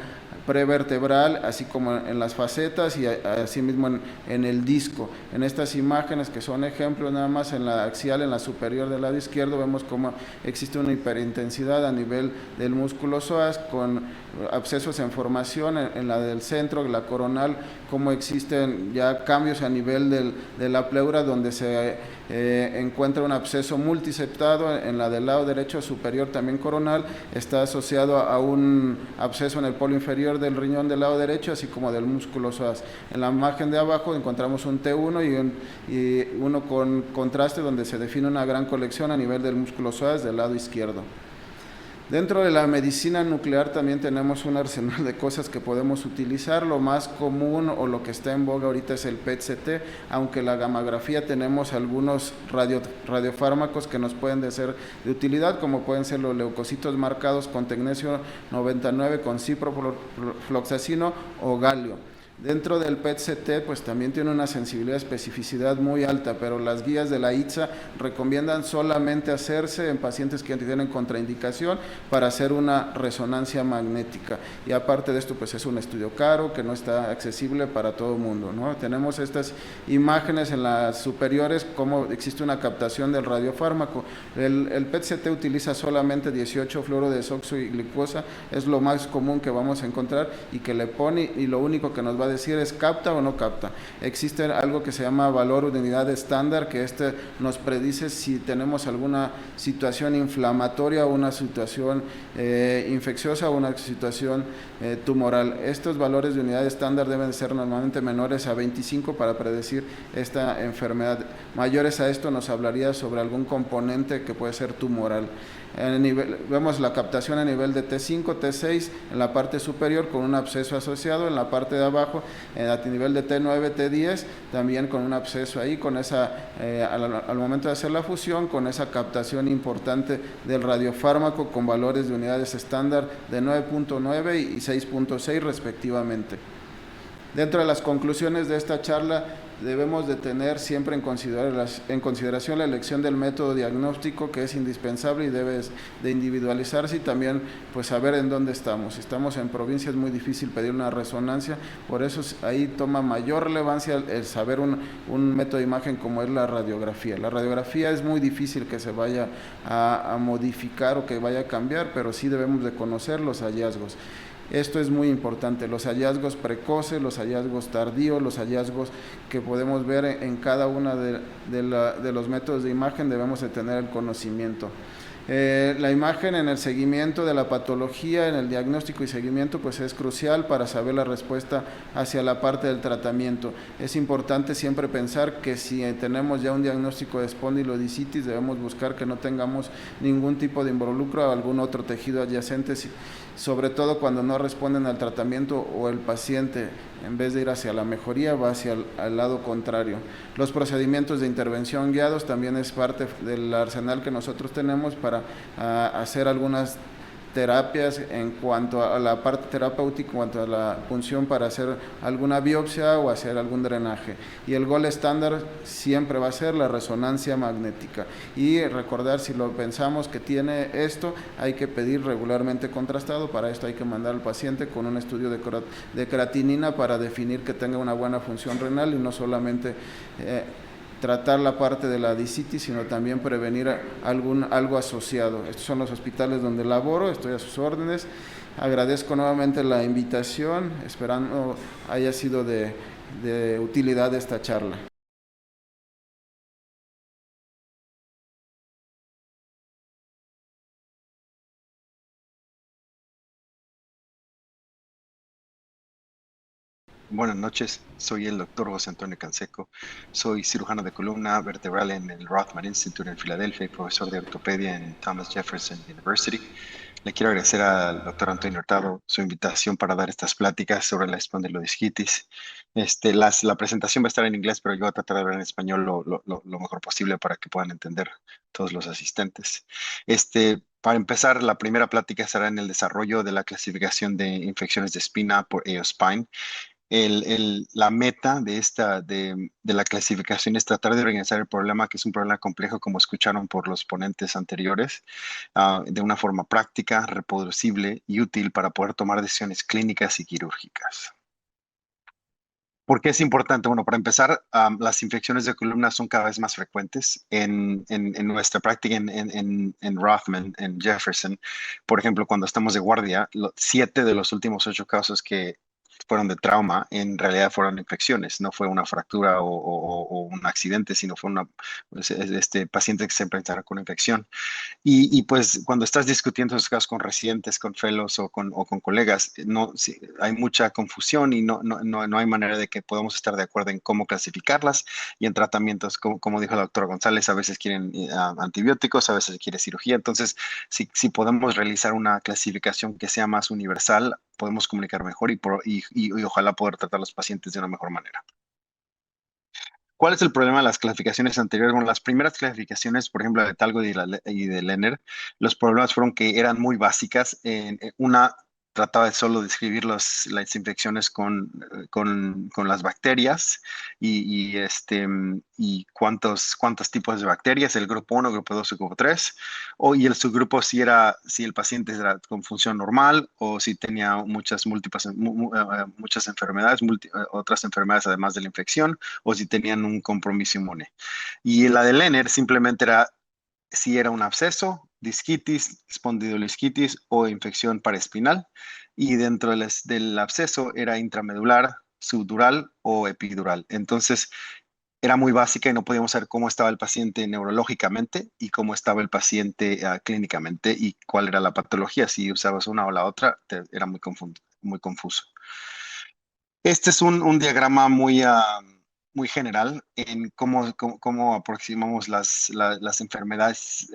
prevertebral, así como en las facetas y asimismo en el disco. En estas imágenes que son ejemplos nada más, en la axial, en la superior del lado izquierdo, vemos cómo existe una hiperintensidad a nivel del músculo psoas con abscesos en formación, en la del centro, la coronal, cómo existen ya cambios a nivel de la pleura donde se encuentra un absceso multiseptado, en la del lado derecho superior también coronal, está asociado a un absceso en el polo inferior del riñón del lado derecho, así como del músculo psoas. En la imagen de abajo encontramos un T1 y uno con contraste donde se define una gran colección a nivel del músculo psoas del lado izquierdo. Dentro de la medicina nuclear también tenemos un arsenal de cosas que podemos utilizar. Lo más común o lo que está en boga ahorita es el PET-CT, aunque la gamografía tenemos algunos radiofármacos que nos pueden ser de utilidad, como pueden ser los leucocitos marcados con tecnesio 99, con ciprofloxacino o galio. Dentro del PET-CT pues también tiene una sensibilidad y especificidad muy alta, pero las guías de la ITSA recomiendan solamente hacerse en pacientes que tienen contraindicación para hacer una resonancia magnética. Y aparte de esto pues es un estudio caro que no está accesible para todo el mundo, ¿no? Tenemos estas imágenes en las superiores como existe una captación del radiofármaco. El PET-CT utiliza solamente 18 fluorodesoxiglucosa, es lo más común que vamos a encontrar y que le pone, y lo único que nos va a decir es capta o no capta. Existe algo que se llama valor de unidad estándar, que nos predice si tenemos alguna situación inflamatoria o una situación infecciosa o una situación tumoral. Estos valores de unidad estándar deben ser normalmente menores a 25 para predecir esta enfermedad. Mayores a esto nos hablaría sobre algún componente que puede ser tumoral. Vemos la captación a nivel de T5, T6 en la parte superior con un absceso asociado, en la parte de abajo a nivel de T9, T10 también con un absceso ahí, con esa al momento de hacer la fusión, con esa captación importante del radiofármaco con valores de unidades estándar de 9.9 y 6.6 respectivamente. Dentro de las conclusiones de esta charla, debemos de tener siempre en consideración la elección del método diagnóstico, que es indispensable y debe de individualizarse, y también pues saber en dónde estamos. Si estamos en provincia es muy difícil pedir una resonancia, por eso ahí toma mayor relevancia el saber un método de imagen como es la radiografía. La radiografía es muy difícil que se vaya a modificar o que vaya a cambiar, pero sí debemos de conocer los hallazgos. Esto es muy importante, los hallazgos precoces, los hallazgos tardíos, los hallazgos que podemos ver en cada uno de los métodos de imagen, debemos de tener el conocimiento. La imagen en el seguimiento de la patología, en el diagnóstico y seguimiento, pues es crucial para saber la respuesta hacia la parte del tratamiento. Es importante siempre pensar que si tenemos ya un diagnóstico de espondilodicitis, debemos buscar que no tengamos ningún tipo de involucro a algún otro tejido adyacente, sobre todo cuando no responden al tratamiento o el paciente, en vez de ir hacia la mejoría, va hacia el lado contrario. Los procedimientos de intervención guiados también es parte del arsenal que nosotros tenemos para hacer algunas terapias en cuanto a la parte terapéutica, en cuanto a la punción para hacer alguna biopsia o hacer algún drenaje. Y el gol estándar siempre va a ser la resonancia magnética. Y recordar, si lo pensamos que tiene esto, hay que pedir regularmente contrastado. Para esto hay que mandar al paciente con un estudio de creatinina para definir que tenga una buena función renal y no solamente tratar la parte de la disitis, sino también prevenir algo asociado. Estos son los hospitales donde laboro, estoy a sus órdenes. Agradezco nuevamente la invitación, esperando haya sido de utilidad esta charla. Buenas noches, soy el doctor José Antonio Canseco, soy cirujano de columna vertebral en el Rothman Institute en Filadelfia y profesor de ortopedia en Thomas Jefferson University. Le quiero agradecer al doctor Antonio Hurtado su invitación para dar estas pláticas sobre la espondilodiscitis. La presentación va a estar en inglés, pero yo voy a tratar de hablar en español lo mejor posible para que puedan entender todos los asistentes. Para empezar, la primera plática será en el desarrollo de la clasificación de infecciones de espina por AOSPINE. La meta de la clasificación es tratar de organizar el problema, que es un problema complejo, como escucharon por los ponentes anteriores, de una forma práctica, reproducible y útil para poder tomar decisiones clínicas y quirúrgicas. ¿Por qué es importante? Bueno, para empezar, las infecciones de columna son cada vez más frecuentes en nuestra práctica en Rothman, en Jefferson. Por ejemplo, cuando estamos de guardia, 7 de los últimos 8 casos que fueron de trauma, en realidad fueron infecciones, no fue una fractura o un accidente, sino fue este paciente que se enfrentaron con una infección. Y pues cuando estás discutiendo esos casos con residentes, con fellows o con colegas, no, sí, hay mucha confusión y no hay manera de que podamos estar de acuerdo en cómo clasificarlas y en tratamientos, como dijo la doctora González, a veces quieren antibióticos, a veces quiere cirugía. Entonces, si podemos realizar una clasificación que sea más universal, podemos comunicar mejor y ojalá poder tratar a los pacientes de una mejor manera. ¿Cuál es el problema de las clasificaciones anteriores? Bueno, las primeras clasificaciones, por ejemplo, de Talgo y de Lenner, los problemas fueron que eran muy básicas. Una trataba de solo describir las infecciones con las bacterias y cuántos tipos de bacterias, el grupo 1, grupo 2 y grupo 3, y el subgrupo si el paciente era con función normal o si tenía muchas enfermedades, otras enfermedades además de la infección, o si tenían un compromiso inmune. Y la de Lenner simplemente era si era un absceso, disquitis, espondilodisquitis o infección paraespinal. Y dentro del absceso era intramedular, subdural o epidural. Entonces, era muy básica y no podíamos saber cómo estaba el paciente neurológicamente y cómo estaba el paciente clínicamente y cuál era la patología. Si usabas una o la otra, era muy confuso. Este es un diagrama muy general en cómo aproximamos las enfermedades,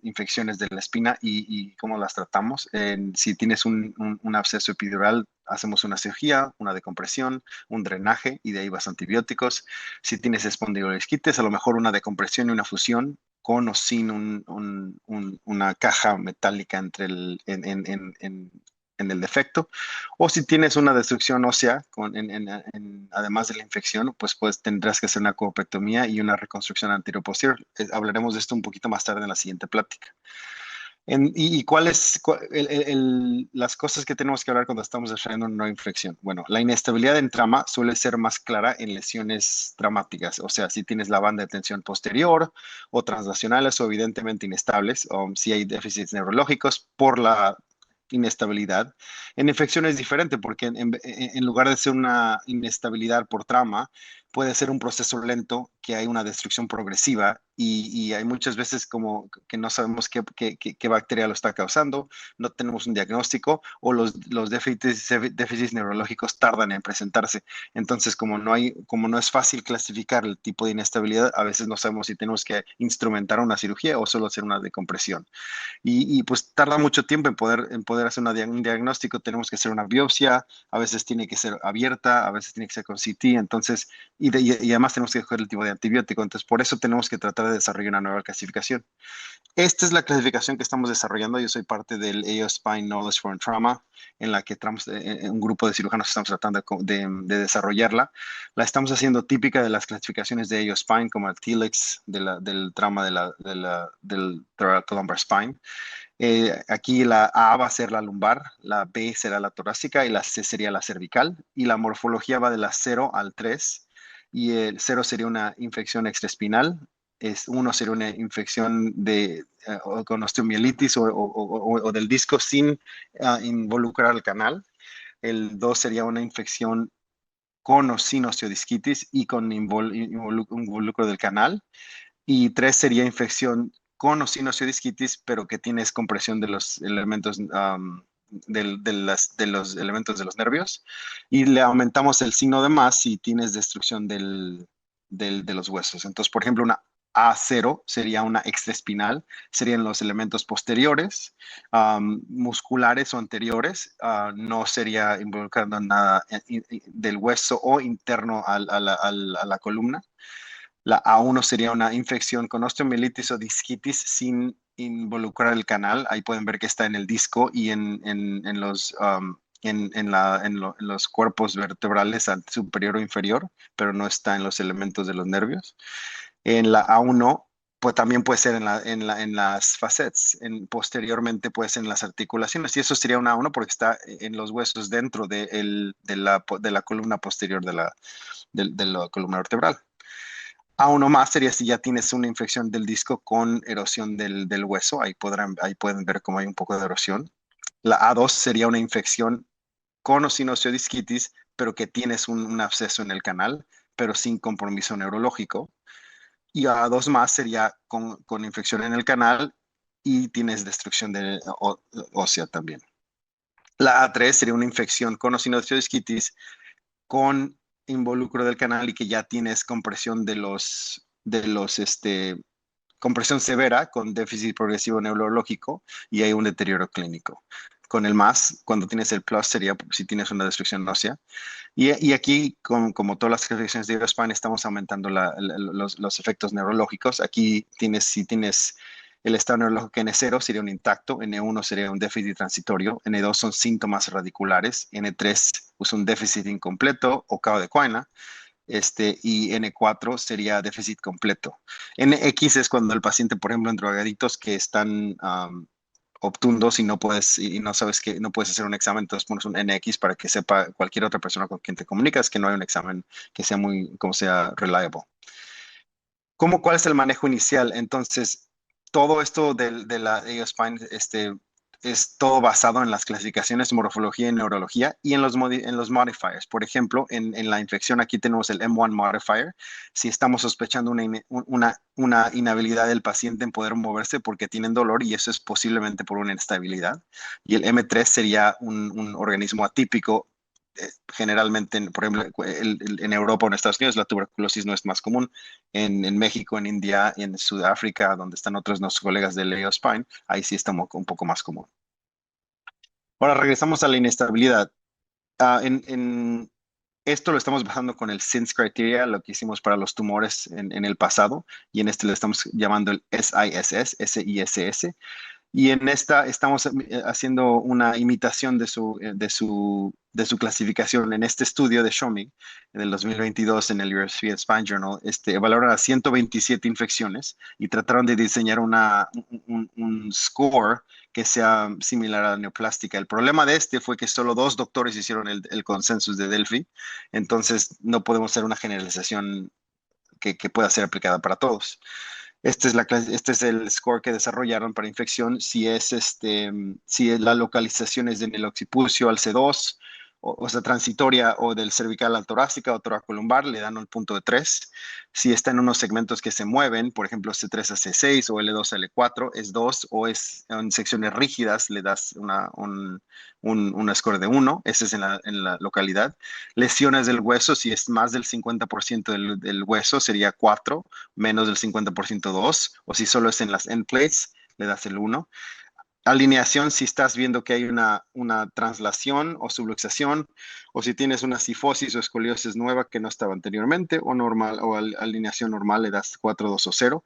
infecciones de la espina y cómo las tratamos. Si tienes un absceso epidural, hacemos una cirugía, una decompresión, un drenaje y de ahí vas a antibióticos. Si tienes espondilodisquitis, a lo mejor una decompresión y una fusión con o sin una caja metálica en el defecto. O si tienes una destrucción ósea, además de la infección, pues tendrás que hacer una coopectomía y una reconstrucción anterior-posterior. Hablaremos de esto un poquito más tarde en la siguiente plática. ¿Cuáles las cosas que tenemos que hablar cuando estamos desarrollando una infección? Bueno, la inestabilidad en trama suele ser más clara en lesiones traumáticas, o sea, si tienes la banda de tensión posterior o translacionales o evidentemente inestables, o si hay déficits neurológicos por la inestabilidad. En infección es diferente porque en lugar de ser una inestabilidad por trauma, puede ser un proceso lento que hay una destrucción progresiva y hay muchas veces como que no sabemos qué bacteria lo está causando, no tenemos un diagnóstico o los déficits neurológicos tardan en presentarse. Entonces, como no es fácil clasificar el tipo de inestabilidad, a veces no sabemos si tenemos que instrumentar una cirugía o solo hacer una decompresión. Pues tarda mucho tiempo en poder hacer un diagnóstico. Tenemos que hacer una biopsia, a veces tiene que ser abierta, a veces tiene que ser con CT, entonces, y además tenemos que escoger el tipo de antibiótico. Entonces, por eso tenemos que tratar de desarrollar una nueva clasificación. Esta es la clasificación que estamos desarrollando. Yo soy parte del AO Spine Knowledge for Trauma, en la que un grupo de cirujanos estamos tratando de desarrollarla. La estamos haciendo típica de las clasificaciones de AO Spine, como el TLEX del trauma del thoracolumbar spine. Aquí la A va a ser la lumbar, la B será la torácica y la C sería la cervical. Y la morfología va de la 0 al 3. Y el 0 sería una infección extraespinal. 1 sería una infección con osteomielitis o del disco sin involucrar al canal. El 2 sería una infección con o sin osteodisquitis y con involucro del canal. Y 3 sería infección con o sin osteodisquitis, pero que tienes compresión de los elementos de los elementos de los nervios. Y le aumentamos el signo de más si tienes destrucción de los huesos. Entonces, por ejemplo, una A0 sería una extraespinal, serían los elementos posteriores, musculares o anteriores, no sería involucrando nada del hueso o interno a la columna. La A1 sería una infección con osteomielitis o disquitis sin involucrar el canal. Ahí pueden ver que está en el disco y en los cuerpos vertebrales superior o inferior, pero no está en los elementos de los nervios. En la A1 pues también puede ser en las facets, posteriormente puede ser en las articulaciones, y eso sería una A1 porque está en los huesos dentro de la columna posterior de la columna vertebral. A1 más sería si ya tienes una infección del disco con erosión del hueso. Ahí pueden ver cómo hay un poco de erosión. La A2 sería una infección con o sin osteodisquitis, pero que tienes un absceso en el canal, pero sin compromiso neurológico. Y a dos más sería con infección en el canal y tienes destrucción ósea también. La A3 sería una infección con o sin osteodisquitis con involucro del canal y que ya tienes compresión compresión severa con déficit progresivo neurológico y hay un deterioro clínico. Con el más, cuando tienes el plus, sería si tienes una destrucción ósea. Y aquí, como todas las clasificaciones de Eurospine, estamos aumentando los efectos neurológicos. Aquí si tienes el estado neurológico N0 sería un intacto, N1 sería un déficit transitorio, N2 son síntomas radiculares, N3 es un déficit incompleto o cao de Coyne, y N4 sería déficit completo. NX es cuando el paciente, por ejemplo, en drogaditos que están obtundos y no sabes que no puedes hacer un examen, entonces pones un NX para que sepa cualquier otra persona con quien te comunicas que no hay un examen que sea como sea reliable. ¿Cuál es el manejo inicial? Entonces, todo esto de la Spine, es todo basado en las clasificaciones de morfología y neurología y en los modifiers. Por ejemplo, en la infección aquí tenemos el M1 modifier. Si estamos sospechando una inhabilidad del paciente en poder moverse porque tienen dolor y eso es posiblemente por una inestabilidad. Y el M3 sería un organismo atípico. Generalmente, por ejemplo, en Europa o en Estados Unidos la tuberculosis no es más común. En México, en India, en Sudáfrica, donde están otros nuestros colegas de Leo Spine, ahí sí está un poco más común. Ahora regresamos a la inestabilidad. Esto lo estamos basando con el SINS criteria, lo que hicimos para los tumores en el pasado, y en este lo estamos llamando el SISS, SISS. Y en esta estamos haciendo una imitación de su clasificación. En este estudio de Shomi del 2022 en el European Spine Journal, evaluaron a 127 infecciones y trataron de diseñar un score que sea similar a la neoplástica. El problema de fue que solo 2 doctores hicieron el consensus de Delphi, entonces no podemos hacer una generalización que pueda ser aplicada para todos. Este es el score que desarrollaron para infección. Si la localización es de el occipucio al C2, o sea, transitoria o del cervical al torácica o toracolumbar, le dan un punto de 3. Si está en unos segmentos que se mueven, por ejemplo, C3 a C6 o L2 a L4, es 2, o es en secciones rígidas, le das un score de 1. Ese es en la localidad. Lesiones del hueso, si es más del 50% del hueso, sería 4, menos del 50% 2, o si solo es en las end plates, le das el 1. Alineación, si estás viendo que hay una translación o subluxación, o si tienes una cifosis o escoliosis nueva que no estaba anteriormente, o normal, o alineación normal, le das 4, 2 o 0.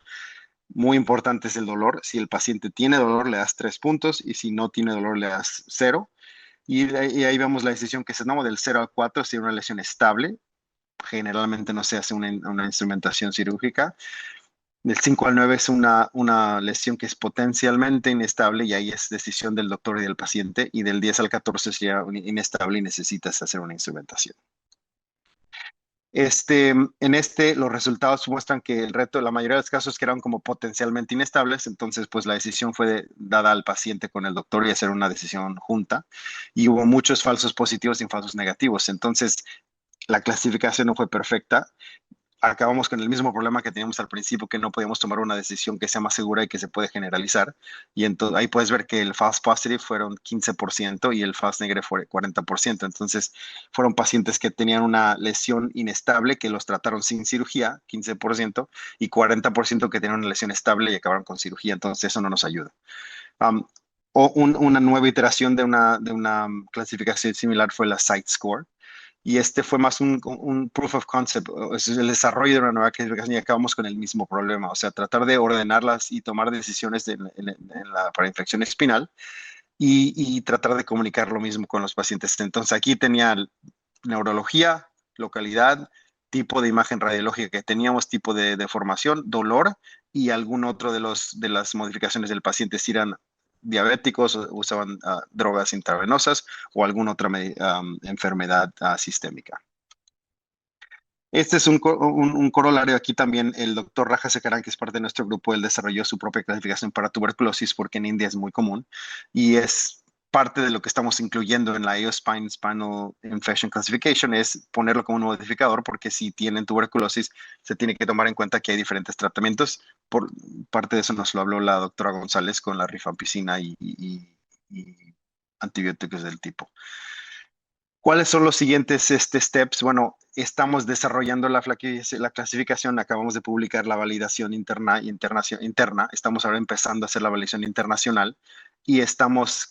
Muy importante es el dolor. Si el paciente tiene dolor, le das 3 puntos, y si no tiene dolor, le das 0. Y ahí vemos la decisión que se toma del 0 al 4, si es una lesión estable. Generalmente no se hace una instrumentación quirúrgica. Del 5 al 9 es una lesión que es potencialmente inestable y ahí es decisión del doctor y del paciente. Y del 10 al 14 sería inestable y necesitas hacer una instrumentación. Los resultados muestran que la mayoría de los casos quedaron como potencialmente inestables, entonces pues la decisión fue dada al paciente con el doctor y hacer una decisión junta. Y hubo muchos falsos positivos y falsos negativos, entonces la clasificación no fue perfecta. Acabamos con el mismo problema que teníamos al principio, que no podíamos tomar una decisión que sea más segura y que se puede generalizar. Y entonces ahí puedes ver que el false positive fueron 15% y el false negative fue 40%. Entonces fueron pacientes que tenían una lesión inestable que los trataron sin cirugía, 15%, y 40% que tenían una lesión estable y acabaron con cirugía. Entonces eso no nos ayuda. Una nueva iteración de una clasificación similar fue la SITE score. Y fue más un proof of concept, es el desarrollo de una nueva clasificación, y acabamos con el mismo problema, o sea, tratar de ordenarlas y tomar decisiones para infección espinal y tratar de comunicar lo mismo con los pacientes. Entonces aquí tenía neurología, localidad, tipo de imagen radiológica que teníamos, tipo de deformación, dolor y algún otro de las modificaciones del paciente, si eran diabéticos, usaban drogas intravenosas o alguna otra enfermedad sistémica. Este es un corolario. Aquí también el doctor Raja Sekaran, que es parte de nuestro grupo, él desarrolló su propia clasificación para tuberculosis porque en India es muy común y es parte de lo que estamos incluyendo en la Eospine Spinal Infection Classification es ponerlo como un modificador, porque si tienen tuberculosis, se tiene que tomar en cuenta que hay diferentes tratamientos. Por parte de eso nos lo habló la doctora González con la rifampicina y antibióticos del tipo. ¿Cuáles son los siguientes steps? Bueno, estamos desarrollando la clasificación, acabamos de publicar la validación interna, estamos ahora empezando a hacer la validación internacional y estamos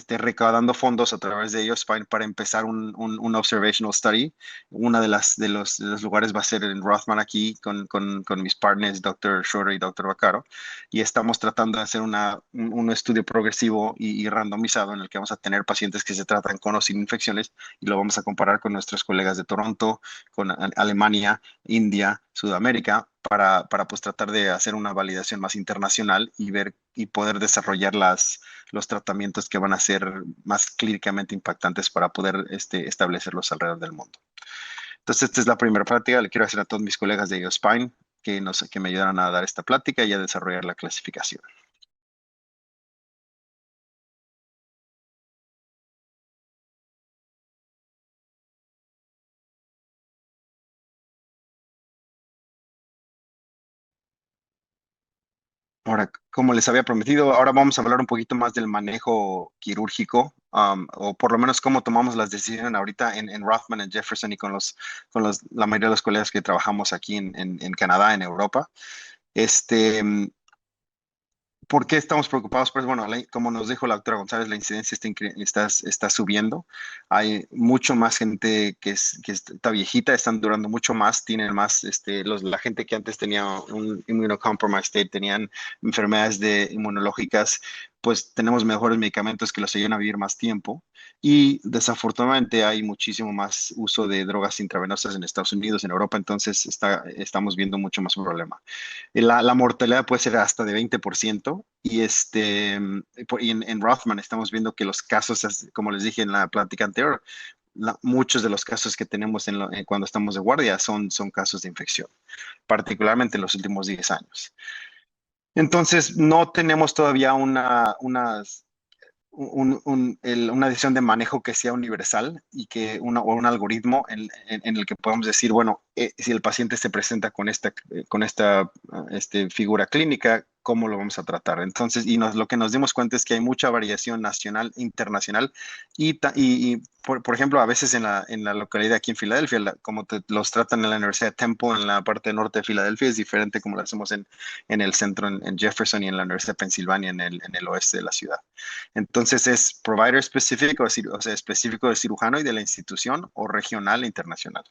recaudando fondos a través de ellos para empezar un observational study. Una de los lugares va a ser en Rothman aquí con mis partners, Dr. Schroeder y Dr. Vaccaro, y estamos tratando de hacer un estudio progresivo y randomizado en el que vamos a tener pacientes que se tratan con o sin infecciones y lo vamos a comparar con nuestros colegas de Toronto, con Alemania, India, Sudamérica, para pues tratar de hacer una validación más internacional y ver y poder desarrollar los tratamientos que van a ser más clínicamente impactantes para poder establecerlos alrededor del mundo. Entonces, esta es la primera plática. Le quiero hacer a todos mis colegas de Eospine que me ayudaran a dar esta plática y a desarrollar la clasificación. Ahora, como les había prometido, ahora vamos a hablar un poquito más del manejo quirúrgico, o por lo menos cómo tomamos las decisiones ahorita en Rothman, en Jefferson y la mayoría de los colegas que trabajamos aquí en Canadá, en Europa. ¿Por qué estamos preocupados? Pues bueno, como nos dijo la doctora González, la incidencia está subiendo. Hay mucho más gente que está viejita, están durando mucho más, tienen más, la gente que antes tenía un immunocompromised state, tenían enfermedades inmunológicas, pues tenemos mejores medicamentos que los ayudan a vivir más tiempo. Y desafortunadamente hay muchísimo más uso de drogas intravenosas en Estados Unidos, en Europa, entonces estamos viendo mucho más un problema. La mortalidad puede ser hasta de 20% y en Rothman estamos viendo que los casos, como les dije en la plática anterior, muchos de los casos que tenemos cuando estamos de guardia son casos de infección, particularmente en los últimos 10 años. Entonces, no tenemos todavía una decisión de manejo que sea universal y o un algoritmo en el que podamos decir, bueno, si el paciente se presenta con esta figura clínica, ¿cómo lo vamos a tratar? Entonces, lo que nos dimos cuenta es que hay mucha variación nacional, internacional por ejemplo, a veces en la localidad aquí en Filadelfia, como los tratan en la Universidad de Temple, en la parte norte de Filadelfia, es diferente como lo hacemos en el centro, en Jefferson y en la Universidad de Pensilvania, en el oeste de la ciudad. Entonces es provider específico, o sea, específico del cirujano y de la institución o regional e internacional.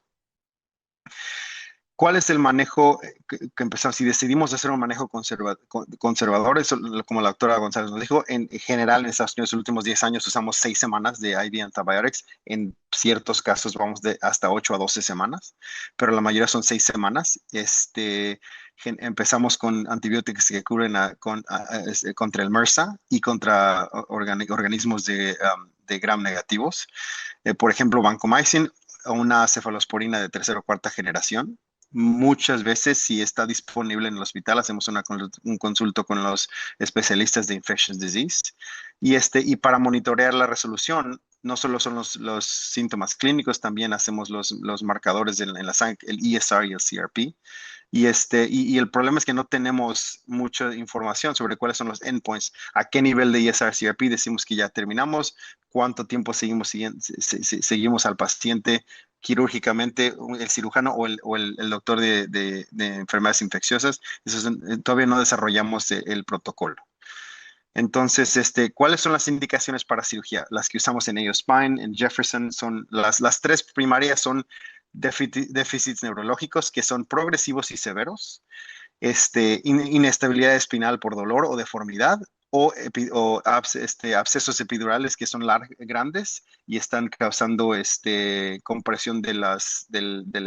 ¿Cuál es el manejo que empezamos? Si decidimos hacer un manejo conservador, eso, como la doctora González nos dijo, en general en Estados Unidos en los últimos 10 años usamos 6 semanas de IV antibiotics. En ciertos casos vamos de hasta 8 a 12 semanas, pero la mayoría son 6 semanas. Empezamos con antibióticos que cubren contra el MRSA y contra organismos de gram negativos. Por ejemplo, vancomycin o una cefalosporina de tercera o cuarta generación. Muchas veces, si está disponible en el hospital, hacemos un consulto con los especialistas de infectious disease. Y para monitorear la resolución, no solo son los síntomas clínicos, también hacemos los marcadores en la sangre, el ESR y el CRP. Y el problema es que no tenemos mucha información sobre cuáles son los endpoints, a qué nivel de ESR-CRP decimos que ya terminamos, cuánto tiempo seguimos al paciente quirúrgicamente, el cirujano o el doctor de enfermedades infecciosas. Todavía no desarrollamos el protocolo. Entonces, ¿cuáles son las indicaciones para cirugía? Las que usamos en Eospine, en Jefferson, son las 3 primarias son déficits neurológicos que son progresivos y severos, inestabilidad espinal por dolor o deformidad, o abscesos epidurales que son grandes y están causando compresión de la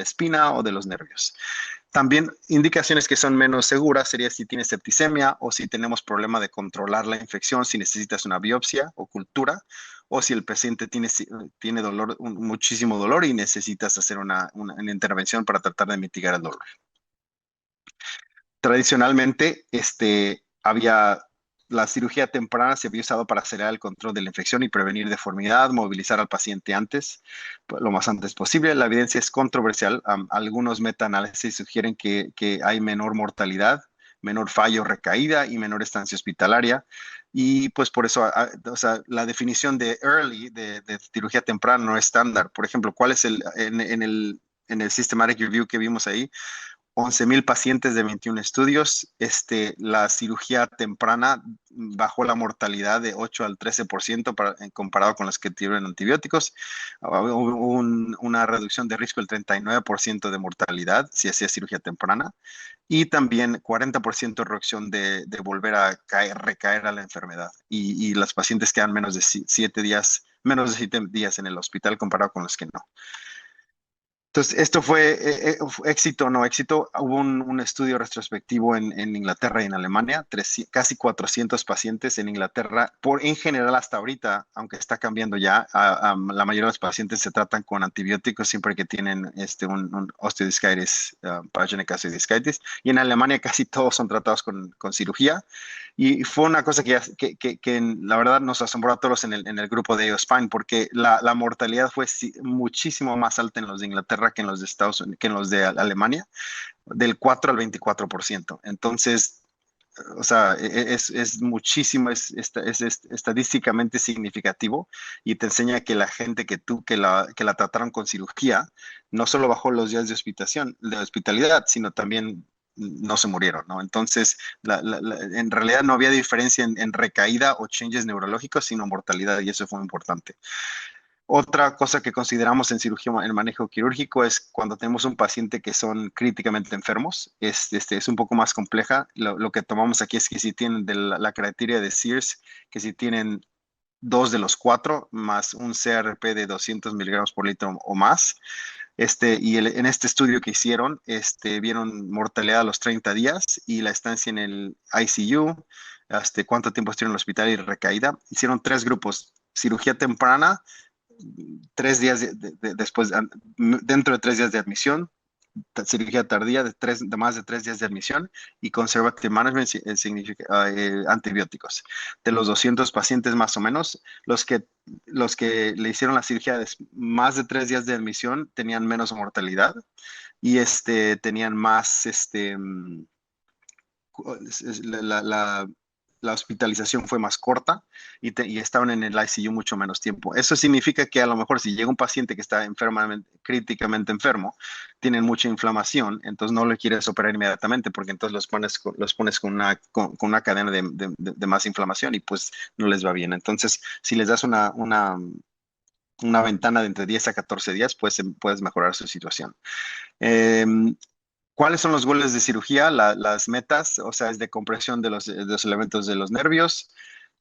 espina o de los nervios. También indicaciones que son menos seguras sería si tienes septicemia o si tenemos problema de controlar la infección, si necesitas una biopsia o cultura, o si el paciente tiene dolor, muchísimo dolor y necesitas hacer una intervención para tratar de mitigar el dolor. Tradicionalmente, había la cirugía temprana se había usado para acelerar el control de la infección y prevenir deformidad, movilizar al paciente antes, lo más antes posible. La evidencia es controversial. Algunos metaanálisis sugieren que hay menor mortalidad, menor fallo, recaída y menor estancia hospitalaria. Y pues por eso, o sea, la definición de early, de cirugía temprana, no es estándar. Por ejemplo, ¿cuál es en el Systematic Review que vimos ahí? 11,000 pacientes de 21 estudios. La cirugía temprana bajó la mortalidad de 8 al 13% comparado con los que tuvieron antibióticos. Hubo una reducción de riesgo del 39% de mortalidad si hacía cirugía temprana. Y también 40% de reducción de volver a recaer a la enfermedad. Y los pacientes quedan menos de 7 días, en el hospital comparado con los que no. Entonces, esto fue éxito o no éxito. Hubo un estudio retrospectivo en Inglaterra y en Alemania, casi 400 pacientes en Inglaterra. En general, hasta ahorita, aunque está cambiando ya, la mayoría de los pacientes se tratan con antibióticos siempre que tienen un osteoartritis, Pathogenic osteoarthritis. Y en Alemania casi todos son tratados con cirugía. Y fue una cosa que la verdad nos asombró a todos en el grupo de Spine, porque la mortalidad fue muchísimo más alta en los de Inglaterra que en los de que en los de Alemania, del 4 al 24%. Entonces, o sea, es muchísimo, es estadísticamente significativo y te enseña que la gente que la trataron con cirugía no solo bajó los días de hospitalidad, sino también no se murieron, ¿no? Entonces, en realidad no había diferencia en recaída o changes neurológicos, sino mortalidad, y eso fue muy importante. Otra cosa que consideramos en cirugía, en manejo quirúrgico, es cuando tenemos un paciente que son críticamente enfermos. Es un poco más compleja. Lo que tomamos aquí es que si tienen la criteria de Sears, que si tienen 2 de los 4, más un CRP de 200 miligramos por litro o más. En este estudio que hicieron, vieron mortalidad a los 30 días y la estancia en el ICU, cuánto tiempo estuvieron en el hospital y recaída. Hicieron 3 grupos: cirugía temprana, 3 días después, dentro de 3 días de admisión; cirugía tardía de más de 3 días de admisión; y conservative management significa antibióticos. De los 200 pacientes más o menos, los que le hicieron la cirugía más de 3 días de admisión tenían menos mortalidad y tenían más la hospitalización fue más corta y estaban en el ICU mucho menos tiempo. Eso significa que a lo mejor si llega un paciente que está críticamente enfermo, tienen mucha inflamación, entonces no lo quieres operar inmediatamente porque entonces los pones con una cadena de más inflamación y pues no les va bien. Entonces, si les das una ventana de entre 10 a 14 días, puedes mejorar su situación. ¿Cuáles son los goles de cirugía? Las metas, o sea, es de compresión de los elementos de los nervios,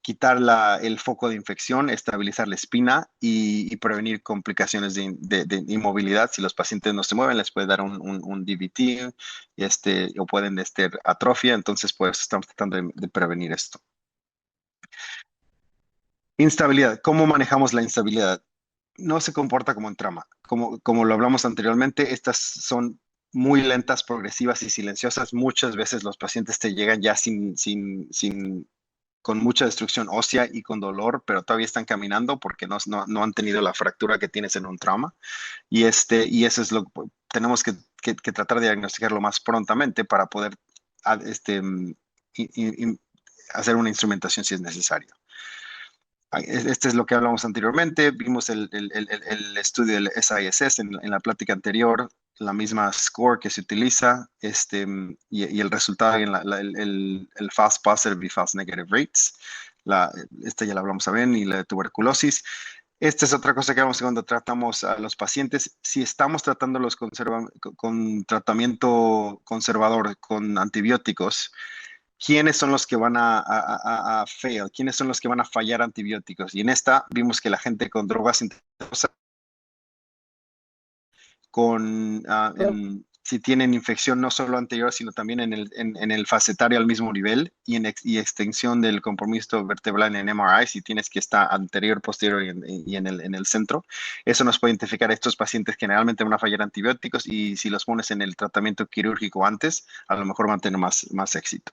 quitar el foco de infección, estabilizar la espina y prevenir complicaciones de inmovilidad. Si los pacientes no se mueven, les puede dar un DVT o pueden atrofia. Entonces, pues estamos tratando de prevenir esto. Instabilidad. ¿Cómo manejamos la instabilidad? No se comporta como en trauma. Como lo hablamos anteriormente, estas son muy lentas, progresivas y silenciosas. Muchas veces los pacientes te llegan ya con mucha destrucción ósea y con dolor, pero todavía están caminando porque no han tenido la fractura que tienes en un trauma. Y eso es lo que tenemos que tratar de diagnosticarlo más prontamente para poder hacer una instrumentación si es necesario. Este es lo que hablamos anteriormente. Vimos el estudio del SISS en la plática anterior, la misma score que se utiliza y el resultado en el false positive y false negative rates. Ya la hablamos también, y la de tuberculosis. Esta es otra cosa que vemos cuando tratamos a los pacientes. Si estamos tratándolos con tratamiento conservador, con antibióticos, ¿quiénes son los que van a fail? ¿Quiénes son los que van a fallar antibióticos? Y en esta vimos que la gente con drogas intravenosa, si tienen infección no solo anterior, sino también en el facetario al mismo nivel y extensión del compromiso vertebral en MRI, si tienes que estar anterior, posterior y en el centro. Eso nos puede identificar a estos pacientes que generalmente van a fallar antibióticos, y si los pones en el tratamiento quirúrgico antes, a lo mejor van a tener más éxito.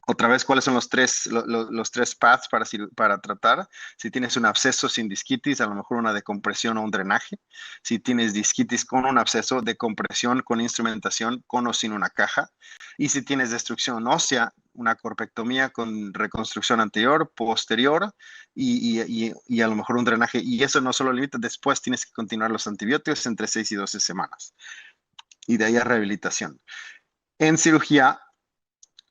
Otra vez, ¿cuáles son los tres paths para tratar? Si tienes un absceso sin disquitis, a lo mejor una decompresión o un drenaje. Si tienes disquitis con un absceso, decompresión con instrumentación, con o sin una caja. Y si tienes destrucción ósea, una corpectomía con reconstrucción anterior, posterior y a lo mejor un drenaje. Y eso no solo limita, después tienes que continuar los antibióticos entre 6 y 12 semanas. Y de ahí a rehabilitación. En cirugía,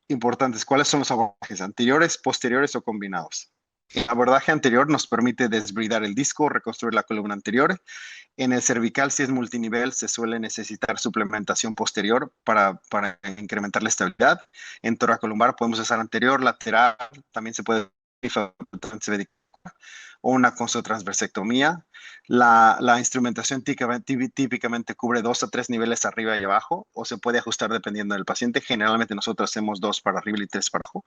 importantes, ¿cuáles son los abordajes? ¿Anteriores, posteriores o combinados? El abordaje anterior nos permite desbridar el disco, reconstruir la columna anterior. En el cervical, si es multinivel, se suele necesitar suplementación posterior para incrementar la estabilidad. En toracolumbar podemos usar anterior, lateral, también se puede o una consotransversectomía. La instrumentación típicamente cubre 2 a 3 niveles arriba y abajo, o se puede ajustar dependiendo del paciente. Generalmente nosotros hacemos 2 para arriba y 3 para abajo.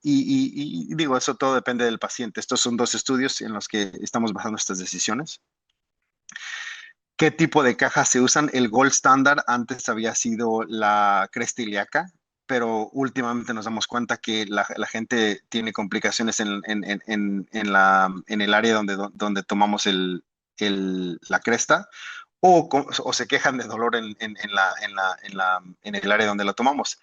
Digo, eso todo depende del paciente. Estos son 2 estudios en los que estamos basando estas decisiones. ¿Qué tipo de cajas se usan? El gold standard antes había sido la cresta ilíaca, pero últimamente nos damos cuenta que la gente tiene complicaciones en el área donde tomamos la cresta o se quejan de dolor en el área donde lo tomamos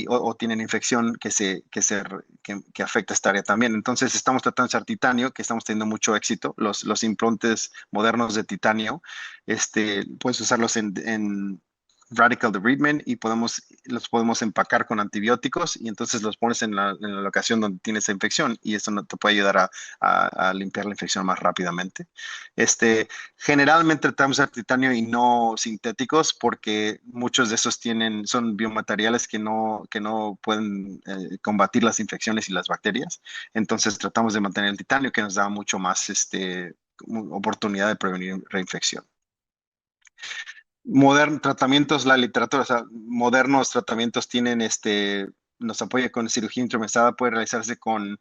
o tienen infección que afecta esta área también. Entonces estamos tratando de usar titanio, que estamos teniendo mucho éxito. Los implantes modernos de titanio, puedes usarlos en radical debridement y los podemos empacar con antibióticos y entonces los pones en la locación donde tienes esa infección y eso te puede ayudar a limpiar la infección más rápidamente. Generalmente tratamos de titanio y no sintéticos porque muchos de esos son biomateriales que no pueden combatir las infecciones y las bacterias. Entonces tratamos de mantener el titanio que nos da mucho más oportunidad de prevenir reinfección. Modernos tratamientos, la literatura, o sea, modernos tratamientos nos apoya con cirugía instrumentada, puede realizarse con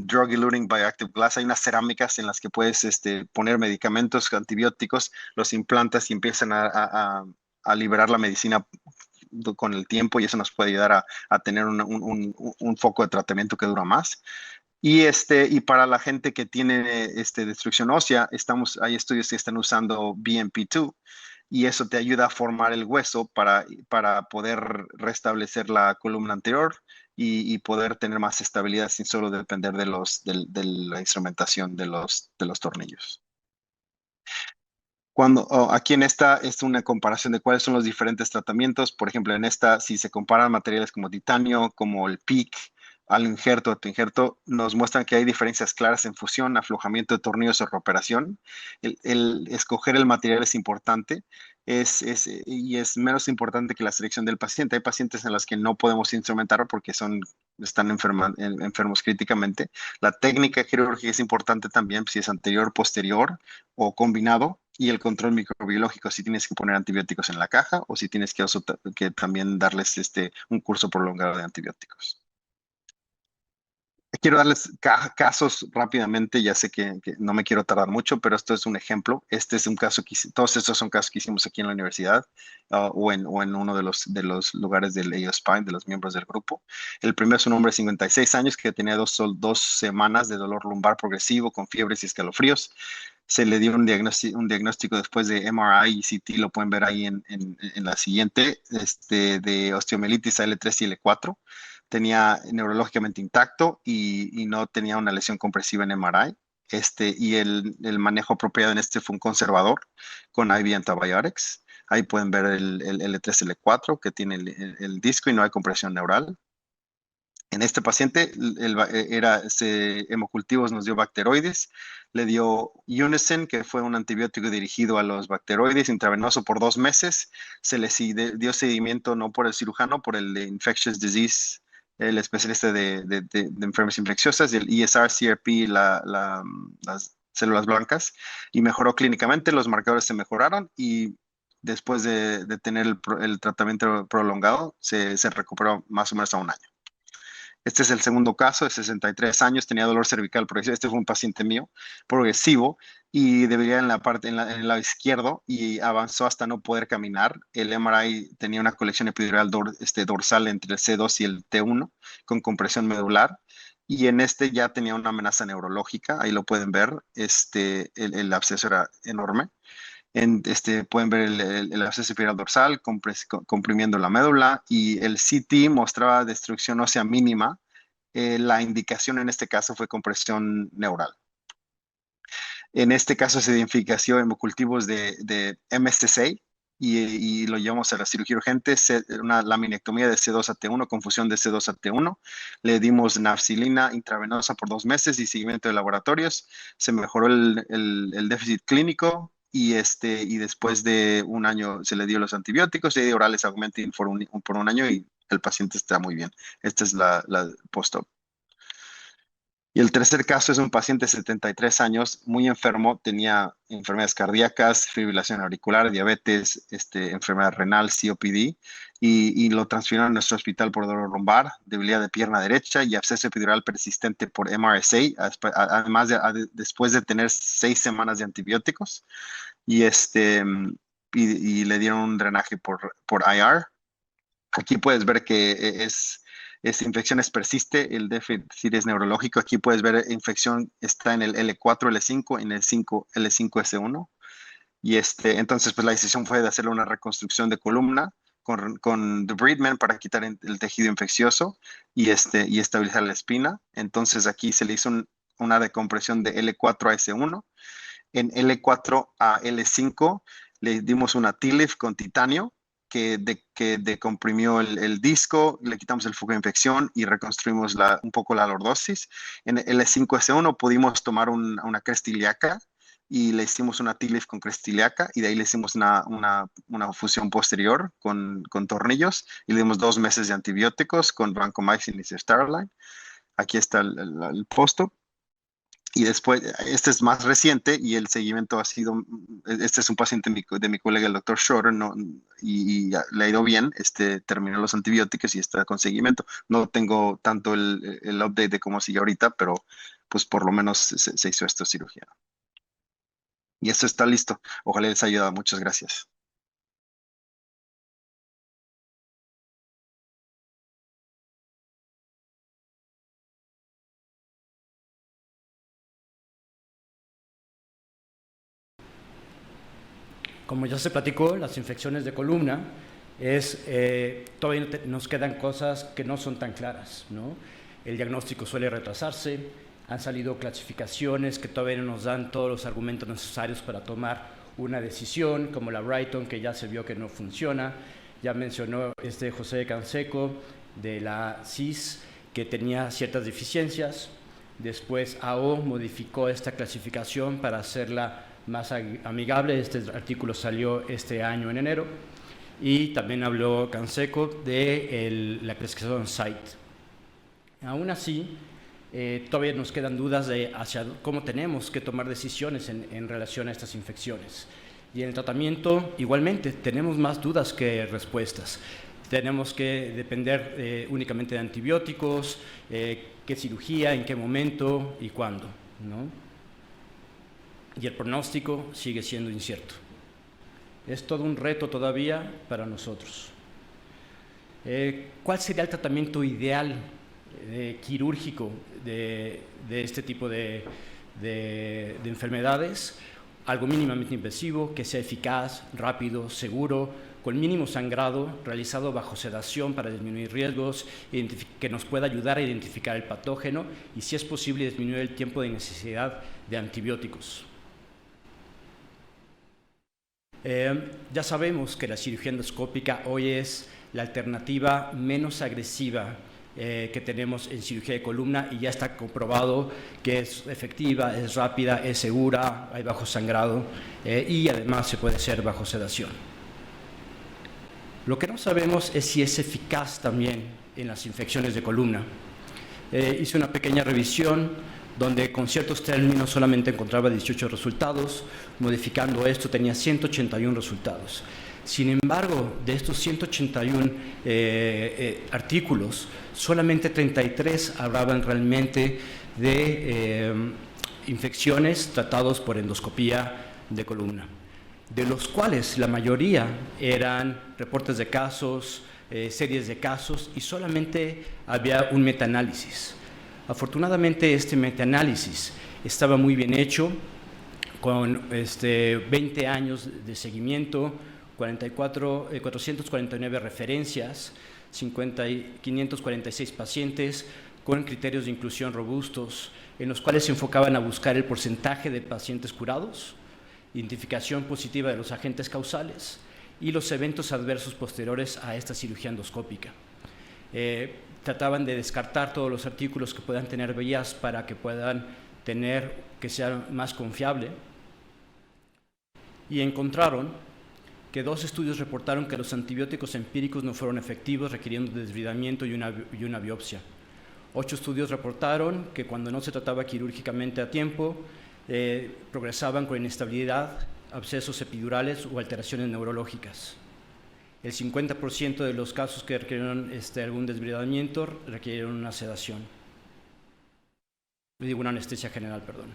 drug eluting bioactive glass. Hay unas cerámicas en las que puedes poner medicamentos, antibióticos, los implantas y empiezan a liberar la medicina con el tiempo y eso nos puede ayudar a tener un foco de tratamiento que dura más. Y para la gente que tiene destrucción ósea, hay estudios que están usando BMP2 y eso te ayuda a formar el hueso para poder restablecer la columna anterior y poder tener más estabilidad sin solo depender de la instrumentación de los tornillos. Aquí en esta es una comparación de cuáles son los diferentes tratamientos. Por ejemplo, en esta, si se comparan materiales como titanio, como el PIC, al injerto, a tu injerto, nos muestran que hay diferencias claras en fusión, aflojamiento de tornillos o reoperación. El escoger el material es importante y es menos importante que la selección del paciente. Hay pacientes en los que no podemos instrumentar porque están enfermos críticamente. La técnica quirúrgica es importante también si es anterior, posterior o combinado. Y el control microbiológico, si tienes que poner antibióticos en la caja o si tienes que también darles un curso prolongado de antibióticos. Quiero darles casos rápidamente, ya sé que no me quiero tardar mucho, pero esto es un ejemplo. Este es un caso todos estos son casos que hicimos aquí en la universidad o en uno de los lugares del AO Spine, de los miembros del grupo. El primero es un hombre de 56 años que tenía 2 semanas de dolor lumbar progresivo con fiebres y escalofríos. Se le dio un diagnóstico después de MRI y CT, lo pueden ver ahí en la siguiente, de osteomielitis L3 y L4. Tenía neurológicamente intacto y no tenía una lesión compresiva en MRI. Y el manejo apropiado en fue un conservador con IV antibiotics. Ahí pueden ver el L3, L4 que tiene el disco y no hay compresión neural. En este paciente, hemocultivos nos dio bacteroides, le dio Unison, que fue un antibiótico dirigido a los bacteroides, intravenoso por 2 meses. Se le dio seguimiento no por el cirujano, por el de Infectious Disease, el especialista de enfermedades infecciosas, y el ESR-CRP, las células blancas, y mejoró clínicamente, los marcadores se mejoraron y después de tener el tratamiento prolongado, se recuperó más o menos a 1 año. Este es el segundo caso, de 63 años, tenía dolor cervical progresivo. Este fue un paciente mío, progresivo, y debería en en el lado izquierdo, y avanzó hasta no poder caminar. El MRI tenía una colección epidural dorsal entre el C2 y el T1 con compresión medular. Y en este ya tenía una amenaza neurológica, ahí lo pueden ver, el absceso era enorme. Pueden ver el absceso epidural dorsal comprimiendo la médula, y el CT mostraba destrucción ósea mínima. La indicación en este caso fue compresión neural. En este caso se identificó hemocultivos de MST6 y lo llevamos a la cirugía urgente, una laminectomía de C2 a T1, confusión de C2 a T1. Le dimos nafcilina intravenosa por 2 meses y seguimiento de laboratorios. Se mejoró el déficit clínico y después de un año se le dio los antibióticos y orales Augmentin por un año y el paciente está muy bien. Esta es la post-op. Y el tercer caso es un paciente de 73 años, muy enfermo, tenía enfermedades cardíacas, fibrilación auricular, diabetes, enfermedad renal, COPD, y lo transfirieron a nuestro hospital por dolor lumbar, debilidad de pierna derecha y absceso epidural persistente por MRSA, además después de tener 6 semanas de antibióticos, y le dieron un drenaje por IR. Aquí puedes ver que infección persiste, el déficit es neurológico. Aquí puedes ver infección está en el L4, L5, en el L5S1. Y entonces pues la decisión fue de hacerle una reconstrucción de columna con debridement para quitar el tejido infeccioso y estabilizar la espina. Entonces aquí se le hizo una decompresión de L4 a S1. En L4 a L5 le dimos una TLIF con titanio que decomprimió el disco, le quitamos el foco de infección y reconstruimos un poco la lordosis. En el L5S1 pudimos tomar una cresta ilíaca y le hicimos una TLIF con cresta ilíaca, y de ahí le hicimos una fusión posterior con tornillos y le dimos 2 meses de antibióticos con vancomycin y ceftaroline. Aquí está el post-op. Y después, este es más reciente y el seguimiento ha sido, este es un paciente de mi colega, el doctor Schroeder, y le ha ido bien, terminó los antibióticos y está con seguimiento. No tengo tanto el update de cómo sigue ahorita, pero pues por lo menos se hizo esta cirugía. Y esto está listo. Ojalá les haya ayudado. Muchas gracias. Como ya se platicó, las infecciones de columna todavía nos quedan cosas que no son tan claras, ¿no? El diagnóstico suele retrasarse, han salido clasificaciones que todavía no nos dan todos los argumentos necesarios para tomar una decisión, como la Brighton, que ya se vio que no funciona. Ya mencionó José Canseco de la CIS, que tenía ciertas deficiencias. Después AO modificó esta clasificación para hacerla más amigable. Este artículo salió este año en enero, y también habló Canseco de la clasificación SITE. Aún así, todavía nos quedan dudas de hacia cómo tenemos que tomar decisiones en relación a estas infecciones. Y en el tratamiento, igualmente, tenemos más dudas que respuestas. Tenemos que depender únicamente de antibióticos, qué cirugía, en qué momento y cuándo, ¿no? Y el pronóstico sigue siendo incierto. Es todo un reto todavía para nosotros. ¿Cuál sería el tratamiento ideal quirúrgico de este tipo de enfermedades? Algo mínimamente invasivo, que sea eficaz, rápido, seguro, con mínimo sangrado, realizado bajo sedación para disminuir riesgos, que nos pueda ayudar a identificar el patógeno y, si es posible, disminuir el tiempo de necesidad de antibióticos. Ya sabemos que la cirugía endoscópica hoy es la alternativa menos agresiva que tenemos en cirugía de columna, y ya está comprobado que es efectiva, es rápida, es segura, hay bajo sangrado y además se puede hacer bajo sedación. Lo que no sabemos es si es eficaz también en las infecciones de columna. Hice una pequeña revisión donde con ciertos términos solamente encontraba 18 resultados. Modificando esto tenía 181 resultados. Sin embargo, de estos 181 artículos, solamente 33 hablaban realmente de infecciones tratados por endoscopía de columna, de los cuales la mayoría eran reportes de casos, series de casos, y solamente había un metaanálisis. Afortunadamente, este metaanálisis estaba muy bien hecho, con 20 años de seguimiento, 449 referencias, 546 pacientes, con criterios de inclusión robustos, en los cuales se enfocaban a buscar el porcentaje de pacientes curados, identificación positiva de los agentes causales y los eventos adversos posteriores a esta cirugía endoscópica. Trataban de descartar todos los artículos que puedan tener vías para que puedan tener, que sea más confiable, y encontraron que 2 estudios reportaron que los antibióticos empíricos no fueron efectivos, requiriendo desbridamiento y una biopsia. 8 estudios reportaron que cuando no se trataba quirúrgicamente a tiempo, progresaban con inestabilidad, abscesos epidurales o alteraciones neurológicas. El 50% de los casos que requirieron algún desbridamiento requirieron una sedación. Una anestesia general, perdón.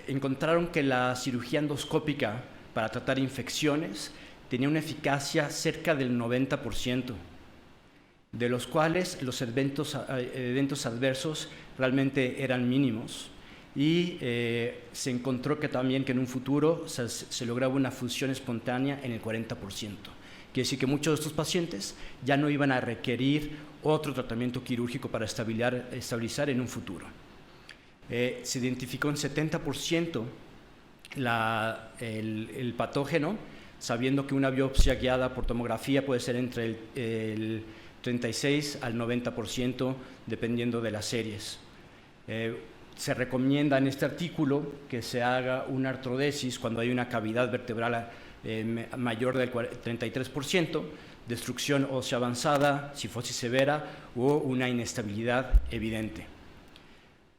Encontraron que la cirugía endoscópica para tratar infecciones tenía una eficacia cerca del 90%, de los cuales los eventos adversos realmente eran mínimos, y se encontró que también que en un futuro se lograba una fusión espontánea en el 40%. Quiere decir que muchos de estos pacientes ya no iban a requerir otro tratamiento quirúrgico para estabilizar en un futuro. Se identificó en 70% el patógeno, sabiendo que una biopsia guiada por tomografía puede ser entre el 36 al 90%, dependiendo de las series. Se recomienda en este artículo que se haga una artrodesis cuando hay una cavidad vertebral mayor del 33%, destrucción ósea avanzada, cifosis severa o una inestabilidad evidente.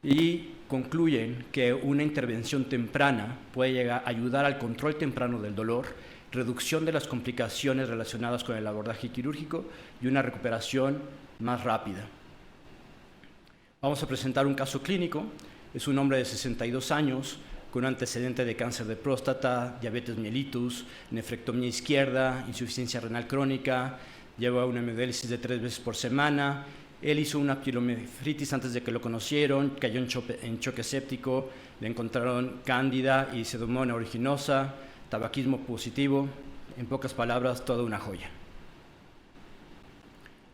Y concluyen que una intervención temprana puede ayudar al control temprano del dolor, reducción de las complicaciones relacionadas con el abordaje quirúrgico y una recuperación más rápida. Vamos a presentar un caso clínico. Es un hombre de 62 años con un antecedente de cáncer de próstata, diabetes mellitus, nefrectomía izquierda, insuficiencia renal crónica, lleva una hemodiálisis de 3 veces por semana. Él hizo una pielonefritis antes de que lo conocieron, cayó en choque séptico, le encontraron cándida y pseudomonas aeruginosa, tabaquismo positivo, en pocas palabras, toda una joya.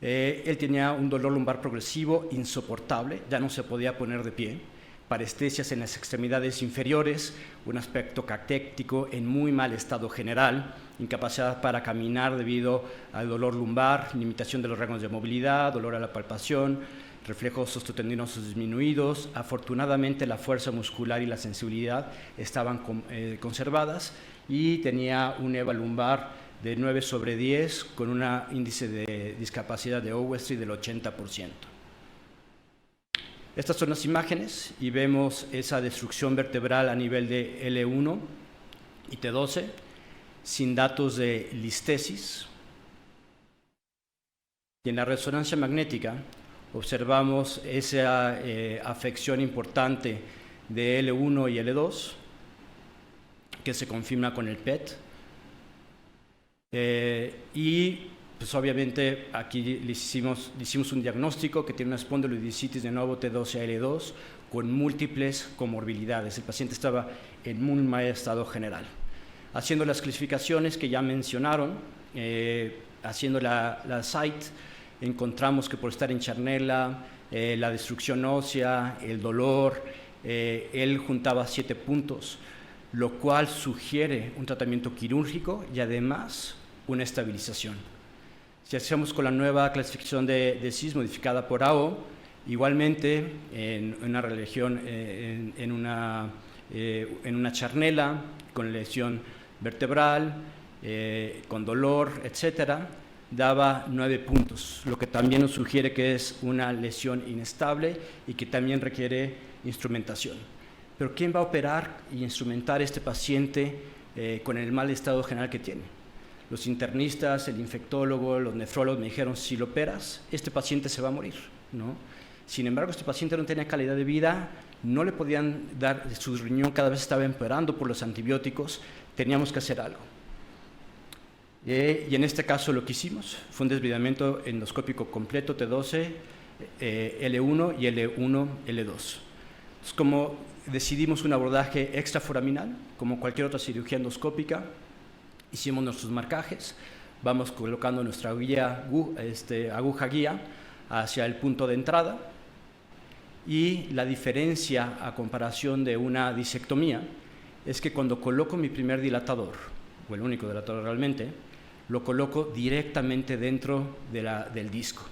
Él tenía un dolor lumbar progresivo insoportable, ya no se podía poner de pie, parestesias en las extremidades inferiores, un aspecto caquético en muy mal estado general, incapacidad para caminar debido al dolor lumbar, limitación de los rangos de movilidad, dolor a la palpación, reflejos osteotendinosos disminuidos. Afortunadamente la fuerza muscular y la sensibilidad estaban conservadas, y tenía un EVA lumbar de 9/10 con un índice de discapacidad de Owestry del 80%. Estas son las imágenes y vemos esa destrucción vertebral a nivel de L1 y T12, sin datos de listesis. Y en la resonancia magnética observamos esa afección importante de L1 y L2, que se confirma con el PET. Y pues obviamente aquí le hicimos un diagnóstico que tiene una espondilodiscitis de nuevo T12 a L2 con múltiples comorbilidades. El paciente estaba en muy mal estado general. Haciendo las clasificaciones que ya mencionaron, haciendo la site, encontramos que por estar en charnela, la destrucción ósea, el dolor, él juntaba 7 puntos, lo cual sugiere un tratamiento quirúrgico y además una estabilización. Si hacemos con la nueva clasificación de CIS modificada por AO, igualmente en una religión, en una charnela, con lesión vertebral, con dolor, etcétera, daba 9 puntos, lo que también nos sugiere que es una lesión inestable y que también requiere instrumentación. Pero ¿quién va a operar y instrumentar a este paciente con el mal estado general que tiene. Los internistas, el infectólogo, los nefrólogos me dijeron, si lo operas, este paciente se va a morir, ¿no? Sin embargo, este paciente no tenía calidad de vida, no le podían dar, su riñón cada vez estaba empeorando por los antibióticos, teníamos que hacer algo. Y en este caso lo que hicimos fue un desbridamiento endoscópico completo T12, L1 y L1, L2. Entonces, como decidimos un abordaje extraforaminal, como cualquier otra cirugía endoscópica, hicimos nuestros marcajes, vamos colocando nuestra aguja guía hacia el punto de entrada, y la diferencia a comparación de una disectomía es que cuando coloco mi primer dilatador, o el único dilatador realmente, lo coloco directamente dentro del disco.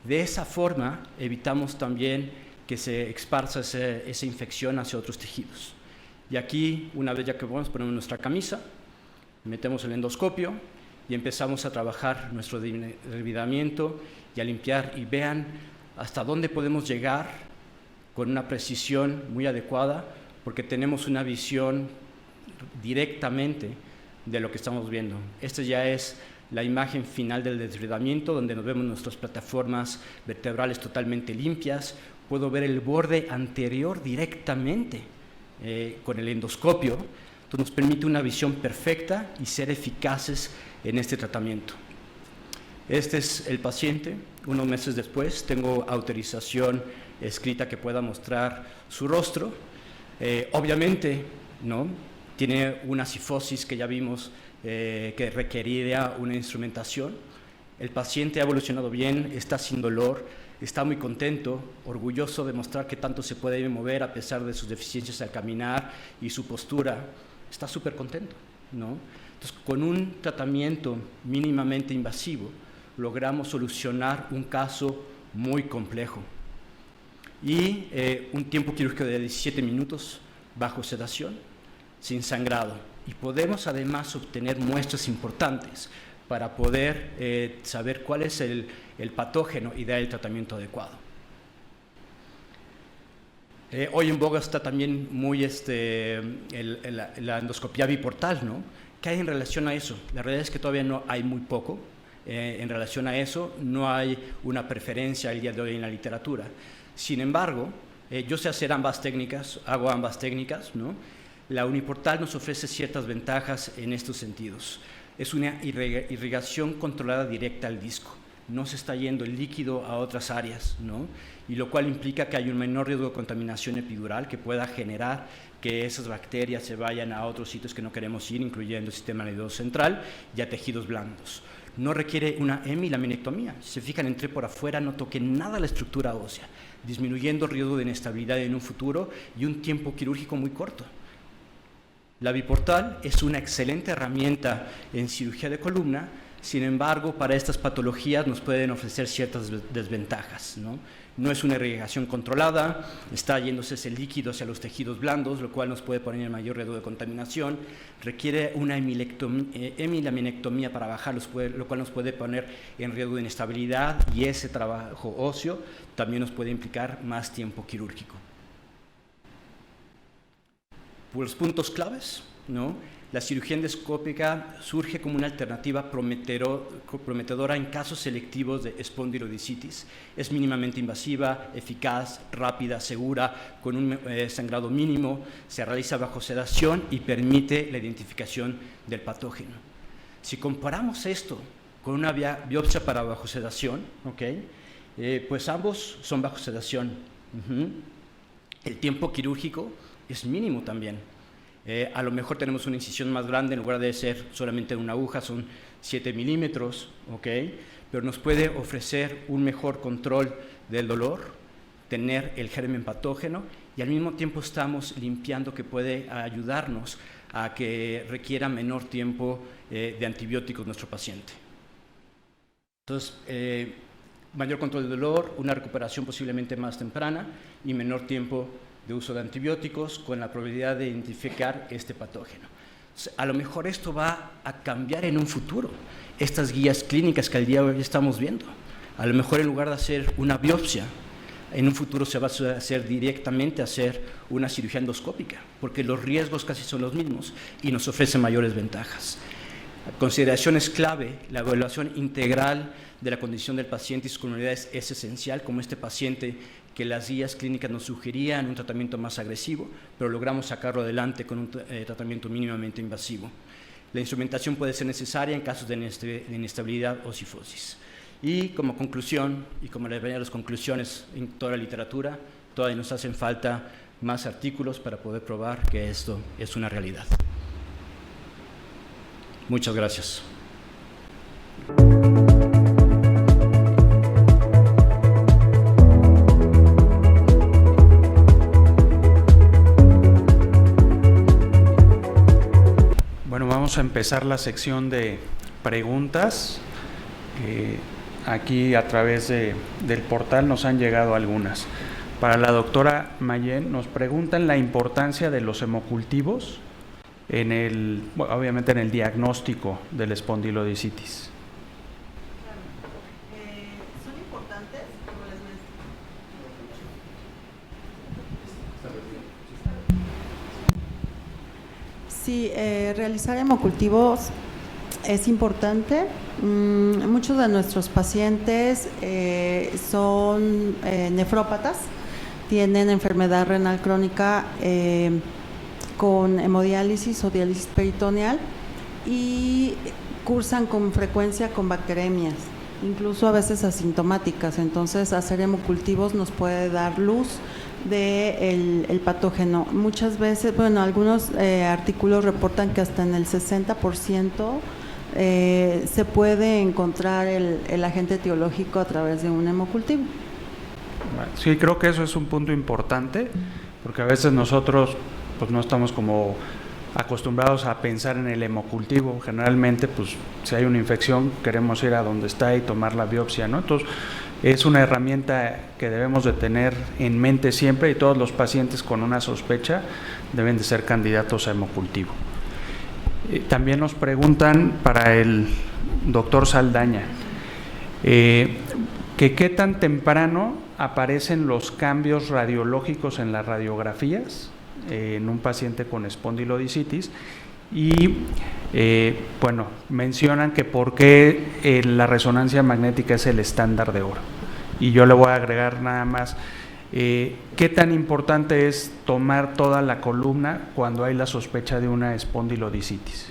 De esa forma evitamos también que se esparza esa infección hacia otros tejidos. Y aquí, una vez ya que vamos, ponemos nuestra camisa, metemos el endoscopio y empezamos a trabajar nuestro desbridamiento y a limpiar, y vean hasta dónde podemos llegar con una precisión muy adecuada, porque tenemos una visión directamente de lo que estamos viendo. Esta ya es la imagen final del desbridamiento, donde nos vemos nuestras plataformas vertebrales totalmente limpias. Puedo ver el borde anterior directamente con el endoscopio. Esto nos permite una visión perfecta y ser eficaces en este tratamiento. Este es el paciente. Unos meses después tengo autorización escrita que pueda mostrar su rostro. Obviamente, ¿no?, tiene una cifosis que ya vimos que requeriría una instrumentación. El paciente ha evolucionado bien, está sin dolor, está muy contento, orgulloso de mostrar que tanto se puede mover a pesar de sus deficiencias al caminar y su postura. Está súper contento, ¿no? Entonces, con un tratamiento mínimamente invasivo, logramos solucionar un caso muy complejo. Y un tiempo quirúrgico de 17 minutos bajo sedación, sin sangrado. Y podemos además obtener muestras importantes para poder saber cuál es el patógeno y dar el tratamiento adecuado. Hoy en boga está también muy la endoscopía biportal, ¿no? ¿Qué hay en relación a eso? La realidad es que todavía no hay muy poco en relación a eso, no hay una preferencia el día de hoy en la literatura. Sin embargo, yo sé hacer ambas técnicas, hago ambas técnicas, ¿no? La uniportal nos ofrece ciertas ventajas en estos sentidos. Es una irrigación controlada directa al disco. No se está yendo el líquido a otras áreas, ¿no? Y lo cual implica que hay un menor riesgo de contaminación epidural que pueda generar que esas bacterias se vayan a otros sitios que no queremos ir, incluyendo el sistema nervioso central y a tejidos blandos. No requiere una hemilaminectomía. Si se fijan, entré por afuera, no toqué nada la estructura ósea, disminuyendo el riesgo de inestabilidad en un futuro y un tiempo quirúrgico muy corto. La biportal es una excelente herramienta en cirugía de columna, sin embargo, para estas patologías nos pueden ofrecer ciertas desventajas, ¿no? No es una irrigación controlada, está yéndose ese líquido hacia los tejidos blandos, lo cual nos puede poner en mayor riesgo de contaminación, requiere una hemilaminectomía para bajar, lo cual nos puede poner en riesgo de inestabilidad, y ese trabajo óseo también nos puede implicar más tiempo quirúrgico. Por los puntos claves, ¿no? La cirugía endoscópica surge como una alternativa prometedora en casos selectivos de espondilodicitis. Es mínimamente invasiva, eficaz, rápida, segura, con un sangrado mínimo, se realiza bajo sedación y permite la identificación del patógeno. Si comparamos esto con una biopsia para bajo sedación, pues ambos son bajo sedación. El tiempo quirúrgico es mínimo también. A lo mejor tenemos una incisión más grande, en lugar de ser solamente una aguja, son 7 milímetros, pero nos puede ofrecer un mejor control del dolor, tener el germen patógeno, y al mismo tiempo estamos limpiando, que puede ayudarnos a que requiera menor tiempo de antibióticos nuestro paciente. Entonces, mayor control del dolor, una recuperación posiblemente más temprana y menor tiempo de uso de antibióticos, con la probabilidad de identificar este patógeno. A lo mejor esto va a cambiar en un futuro, estas guías clínicas que al día de hoy estamos viendo. A lo mejor, en lugar de hacer una biopsia, en un futuro se va a hacer directamente hacer una cirugía endoscópica, porque los riesgos casi son los mismos y nos ofrece mayores ventajas. Consideraciones clave: la evaluación integral de la condición del paciente y sus comorbilidades es esencial, como este paciente que las guías clínicas nos sugerían un tratamiento más agresivo, pero logramos sacarlo adelante con un tratamiento mínimamente invasivo. La instrumentación puede ser necesaria en casos de inestabilidad o cifosis. Y como conclusión, y como les venía las conclusiones en toda la literatura, todavía nos hacen falta más artículos para poder probar que esto es una realidad. Muchas gracias. Bueno, vamos a empezar la sección de preguntas. Aquí a través del portal nos han llegado algunas. Para la doctora Mayen, nos preguntan la importancia de los hemocultivos obviamente en el diagnóstico de la espondilodicitis. ¿Son importantes? Como les mencioné. Sí, realizar hemocultivos es importante. Muchos de nuestros pacientes son nefrópatas, tienen enfermedad renal crónica con hemodiálisis o diálisis peritoneal y cursan con frecuencia con bacteremias, incluso a veces asintomáticas. Entonces, hacer hemocultivos nos puede dar luz del patógeno. Muchas veces, bueno, algunos artículos reportan que hasta en el 60% se puede encontrar el agente etiológico a través de un hemocultivo. Sí, creo que eso es un punto importante, porque a veces nosotros pues no estamos como acostumbrados a pensar en el hemocultivo. Generalmente, pues si hay una infección, queremos ir a donde está y tomar la biopsia, ¿no? Entonces, es una herramienta que debemos de tener en mente siempre, y todos los pacientes con una sospecha deben de ser candidatos a hemocultivo. También nos preguntan para el doctor Saldaña, que qué tan temprano aparecen los cambios radiológicos en las radiografías en un paciente con espondilodicitis, y bueno, mencionan que por qué la resonancia magnética es el estándar de oro. Y yo le voy a agregar nada más, ¿qué tan importante es tomar toda la columna cuando hay la sospecha de una espondilodicitis?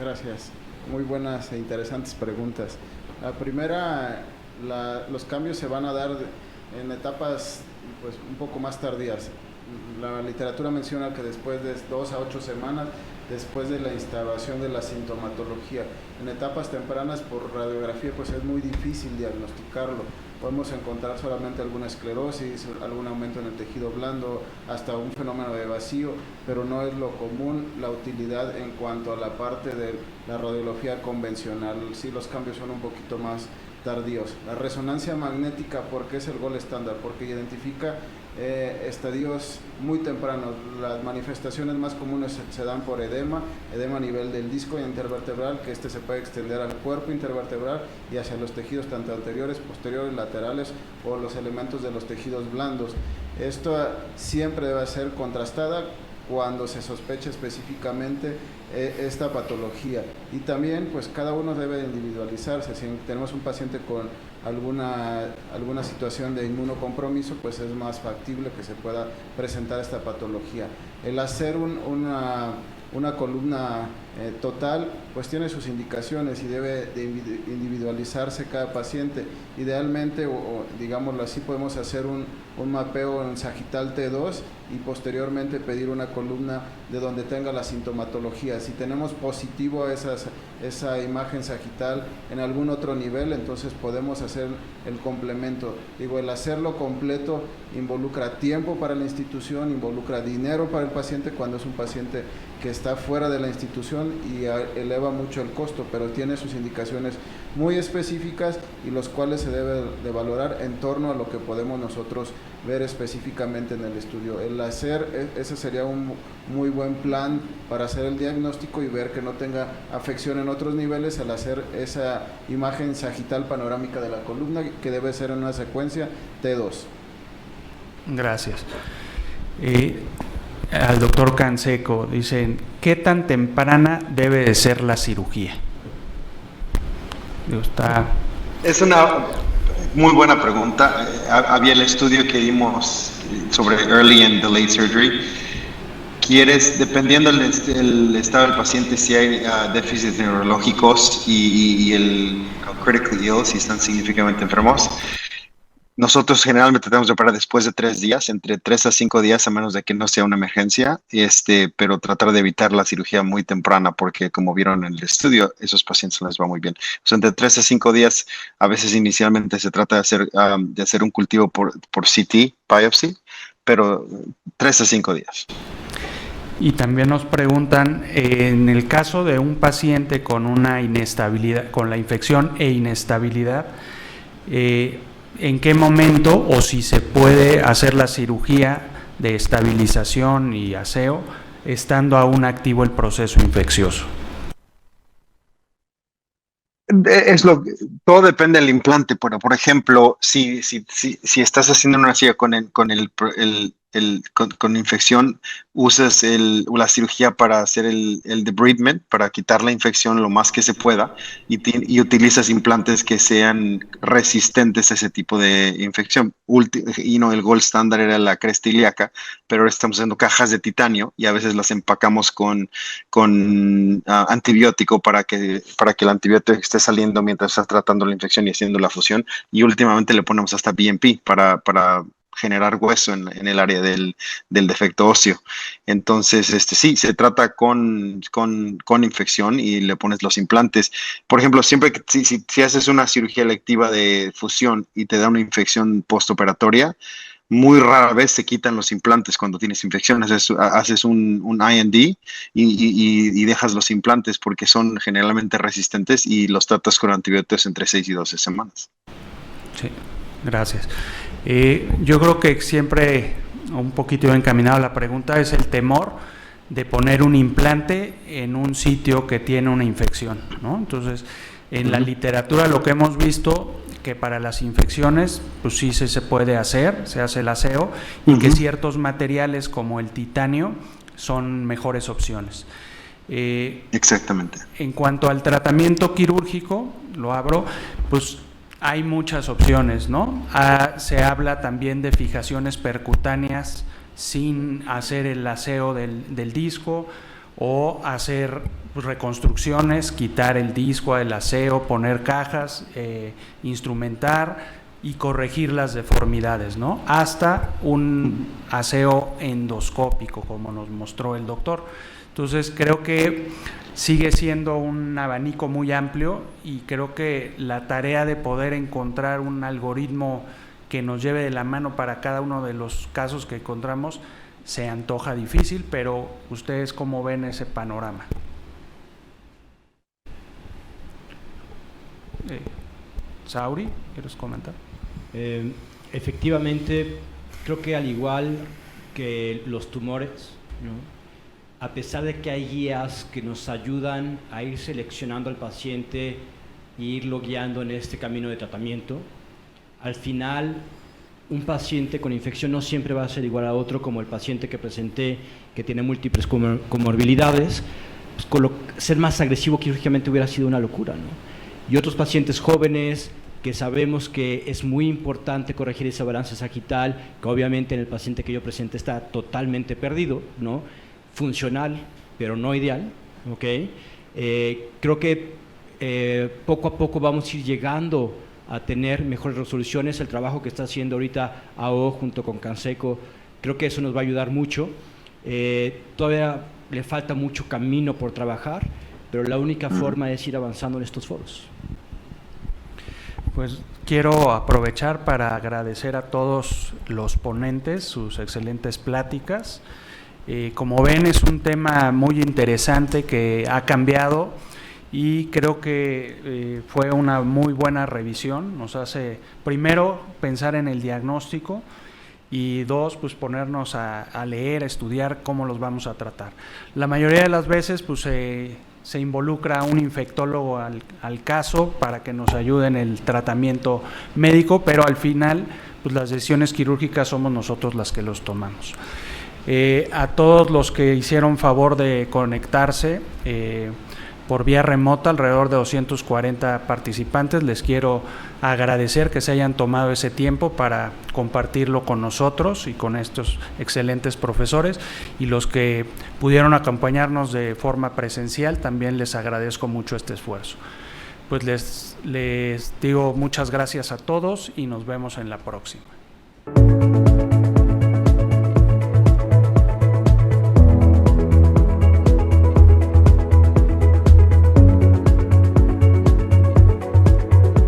Gracias. Muy buenas e interesantes preguntas. La primera, los cambios se van a dar en etapas pues un poco más tardías. La literatura menciona que después de 2 a 8 semanas después de la instauración de la sintomatología. En etapas tempranas por radiografía pues es muy difícil diagnosticarlo. Podemos encontrar solamente alguna esclerosis, algún aumento en el tejido blando, hasta un fenómeno de vacío, pero no es lo común la utilidad en cuanto a la parte de la radiografía convencional. Sí, los cambios son un poquito más tardíos. La resonancia magnética, ¿por qué es el gold estándar? Porque identifica estadios muy tempranos. Las manifestaciones más comunes se dan por edema a nivel del disco intervertebral, que se puede extender al cuerpo intervertebral y hacia los tejidos tanto anteriores, posteriores, laterales o los elementos de los tejidos blandos. Esto siempre debe ser contrastada cuando se sospecha específicamente esta patología, y también pues cada uno debe individualizarse. Si tenemos un paciente con alguna situación de inmunocompromiso, pues es más factible que se pueda presentar esta patología. El hacer una columna total pues tiene sus indicaciones y debe de individualizarse cada paciente. Idealmente, o digámoslo así, podemos hacer un mapeo en sagital T2 y posteriormente pedir una columna de donde tenga la sintomatología. Si tenemos positivo esa imagen sagital en algún otro nivel, entonces podemos hacer el complemento. Digo, el hacerlo completo involucra tiempo para la institución, involucra dinero para el paciente cuando es un paciente que está fuera de la institución, operación y eleva mucho el costo, pero tiene sus indicaciones muy específicas y los cuales se debe de valorar en torno a lo que podemos nosotros ver específicamente en el estudio. El hacer, ese sería un muy buen plan para hacer el diagnóstico y ver que no tenga afección en otros niveles al hacer esa imagen sagital panorámica de la columna, que debe ser en una secuencia T2. Gracias. Al doctor Canseco dicen, ¿qué tan temprana debe de ser la cirugía? Es una muy buena pregunta. Había el estudio que dimos sobre early and delayed surgery. Dependiendo del estado del paciente, si hay déficits neurológicos y el critically ill, si están significativamente enfermos, nosotros generalmente tenemos que operar después de 3 días, entre 3 a 5 días, a menos de que no sea una emergencia, pero tratar de evitar la cirugía muy temprana, porque como vieron en el estudio, esos pacientes les va muy bien. O sea, entre 3 a 5 días, a veces inicialmente se trata de hacer un cultivo por CT, biopsy, pero 3 a 5 días. Y también nos preguntan, en el caso de un paciente con una inestabilidad, con la infección e inestabilidad, ¿en qué momento o si se puede hacer la cirugía de estabilización y aseo estando aún activo el proceso infeccioso? Todo depende del implante, pero por ejemplo, si estás haciendo una cirugía con infección, usas la cirugía para hacer el debridement, para quitar la infección lo más que se pueda, y utilizas implantes que sean resistentes a ese tipo de infección. El gold standard era la cresta ilíaca, pero ahora estamos usando cajas de titanio y a veces las empacamos con antibiótico para que el antibiótico esté saliendo mientras estás tratando la infección y haciendo la fusión, y últimamente le ponemos hasta BMP para generar hueso en el área del defecto óseo. Entonces, sí, se trata con infección y le pones los implantes. Por ejemplo, siempre que si haces una cirugía electiva de fusión y te da una infección postoperatoria, muy rara vez se quitan los implantes cuando tienes infección. Haces un IND y dejas los implantes porque son generalmente resistentes y los tratas con antibióticos entre 6 y 12 semanas. Sí, gracias. Yo creo que siempre un poquito encaminado a la pregunta es el temor de poner un implante en un sitio que tiene una infección, ¿no? Entonces, en la literatura lo que hemos visto que para las infecciones, pues sí se puede hacer, se hace el aseo, y que ciertos materiales como el titanio son mejores opciones. Exactamente. En cuanto al tratamiento quirúrgico, lo abro, pues hay muchas opciones, ¿no? Se habla también de fijaciones percutáneas sin hacer el aseo del disco, o hacer reconstrucciones, quitar el disco, el aseo, poner cajas, instrumentar y corregir las deformidades, ¿no? Hasta un aseo endoscópico, como nos mostró el doctor. Entonces, creo que sigue siendo un abanico muy amplio, y creo que la tarea de poder encontrar un algoritmo que nos lleve de la mano para cada uno de los casos que encontramos se antoja difícil, pero ¿ustedes cómo ven ese panorama? Sauri, ¿quieres comentar? Efectivamente, creo que al igual que los tumores, ¿no?, a pesar de que hay guías que nos ayudan a ir seleccionando al paciente e irlo guiando en este camino de tratamiento, al final un paciente con infección no siempre va a ser igual a otro, como el paciente que presenté que tiene múltiples comorbilidades. Pues ser más agresivo quirúrgicamente hubiera sido una locura, ¿no? Y otros pacientes jóvenes que sabemos que es muy importante corregir esa balanza sagital, que obviamente en el paciente que yo presenté está totalmente perdido, ¿no?, funcional, pero no ideal, ¿ok? Creo que poco a poco vamos a ir llegando a tener mejores resoluciones. El trabajo que está haciendo ahorita AO junto con Canseco, creo que eso nos va a ayudar mucho. Todavía le falta mucho camino por trabajar, pero la única forma es ir avanzando en estos foros. Pues quiero aprovechar para agradecer a todos los ponentes sus excelentes pláticas. Como ven, es un tema muy interesante que ha cambiado y creo que fue una muy buena revisión. Nos hace, primero, pensar en el diagnóstico y dos, pues ponernos a leer, a estudiar cómo los vamos a tratar. La mayoría de las veces pues se involucra a un infectólogo al caso para que nos ayude en el tratamiento médico, pero al final pues las decisiones quirúrgicas somos nosotros las que los tomamos. A todos los que hicieron favor de conectarse por vía remota, alrededor de 240 participantes, les quiero agradecer que se hayan tomado ese tiempo para compartirlo con nosotros y con estos excelentes profesores, y los que pudieron acompañarnos de forma presencial, también les agradezco mucho este esfuerzo. Pues les digo muchas gracias a todos y nos vemos en la próxima.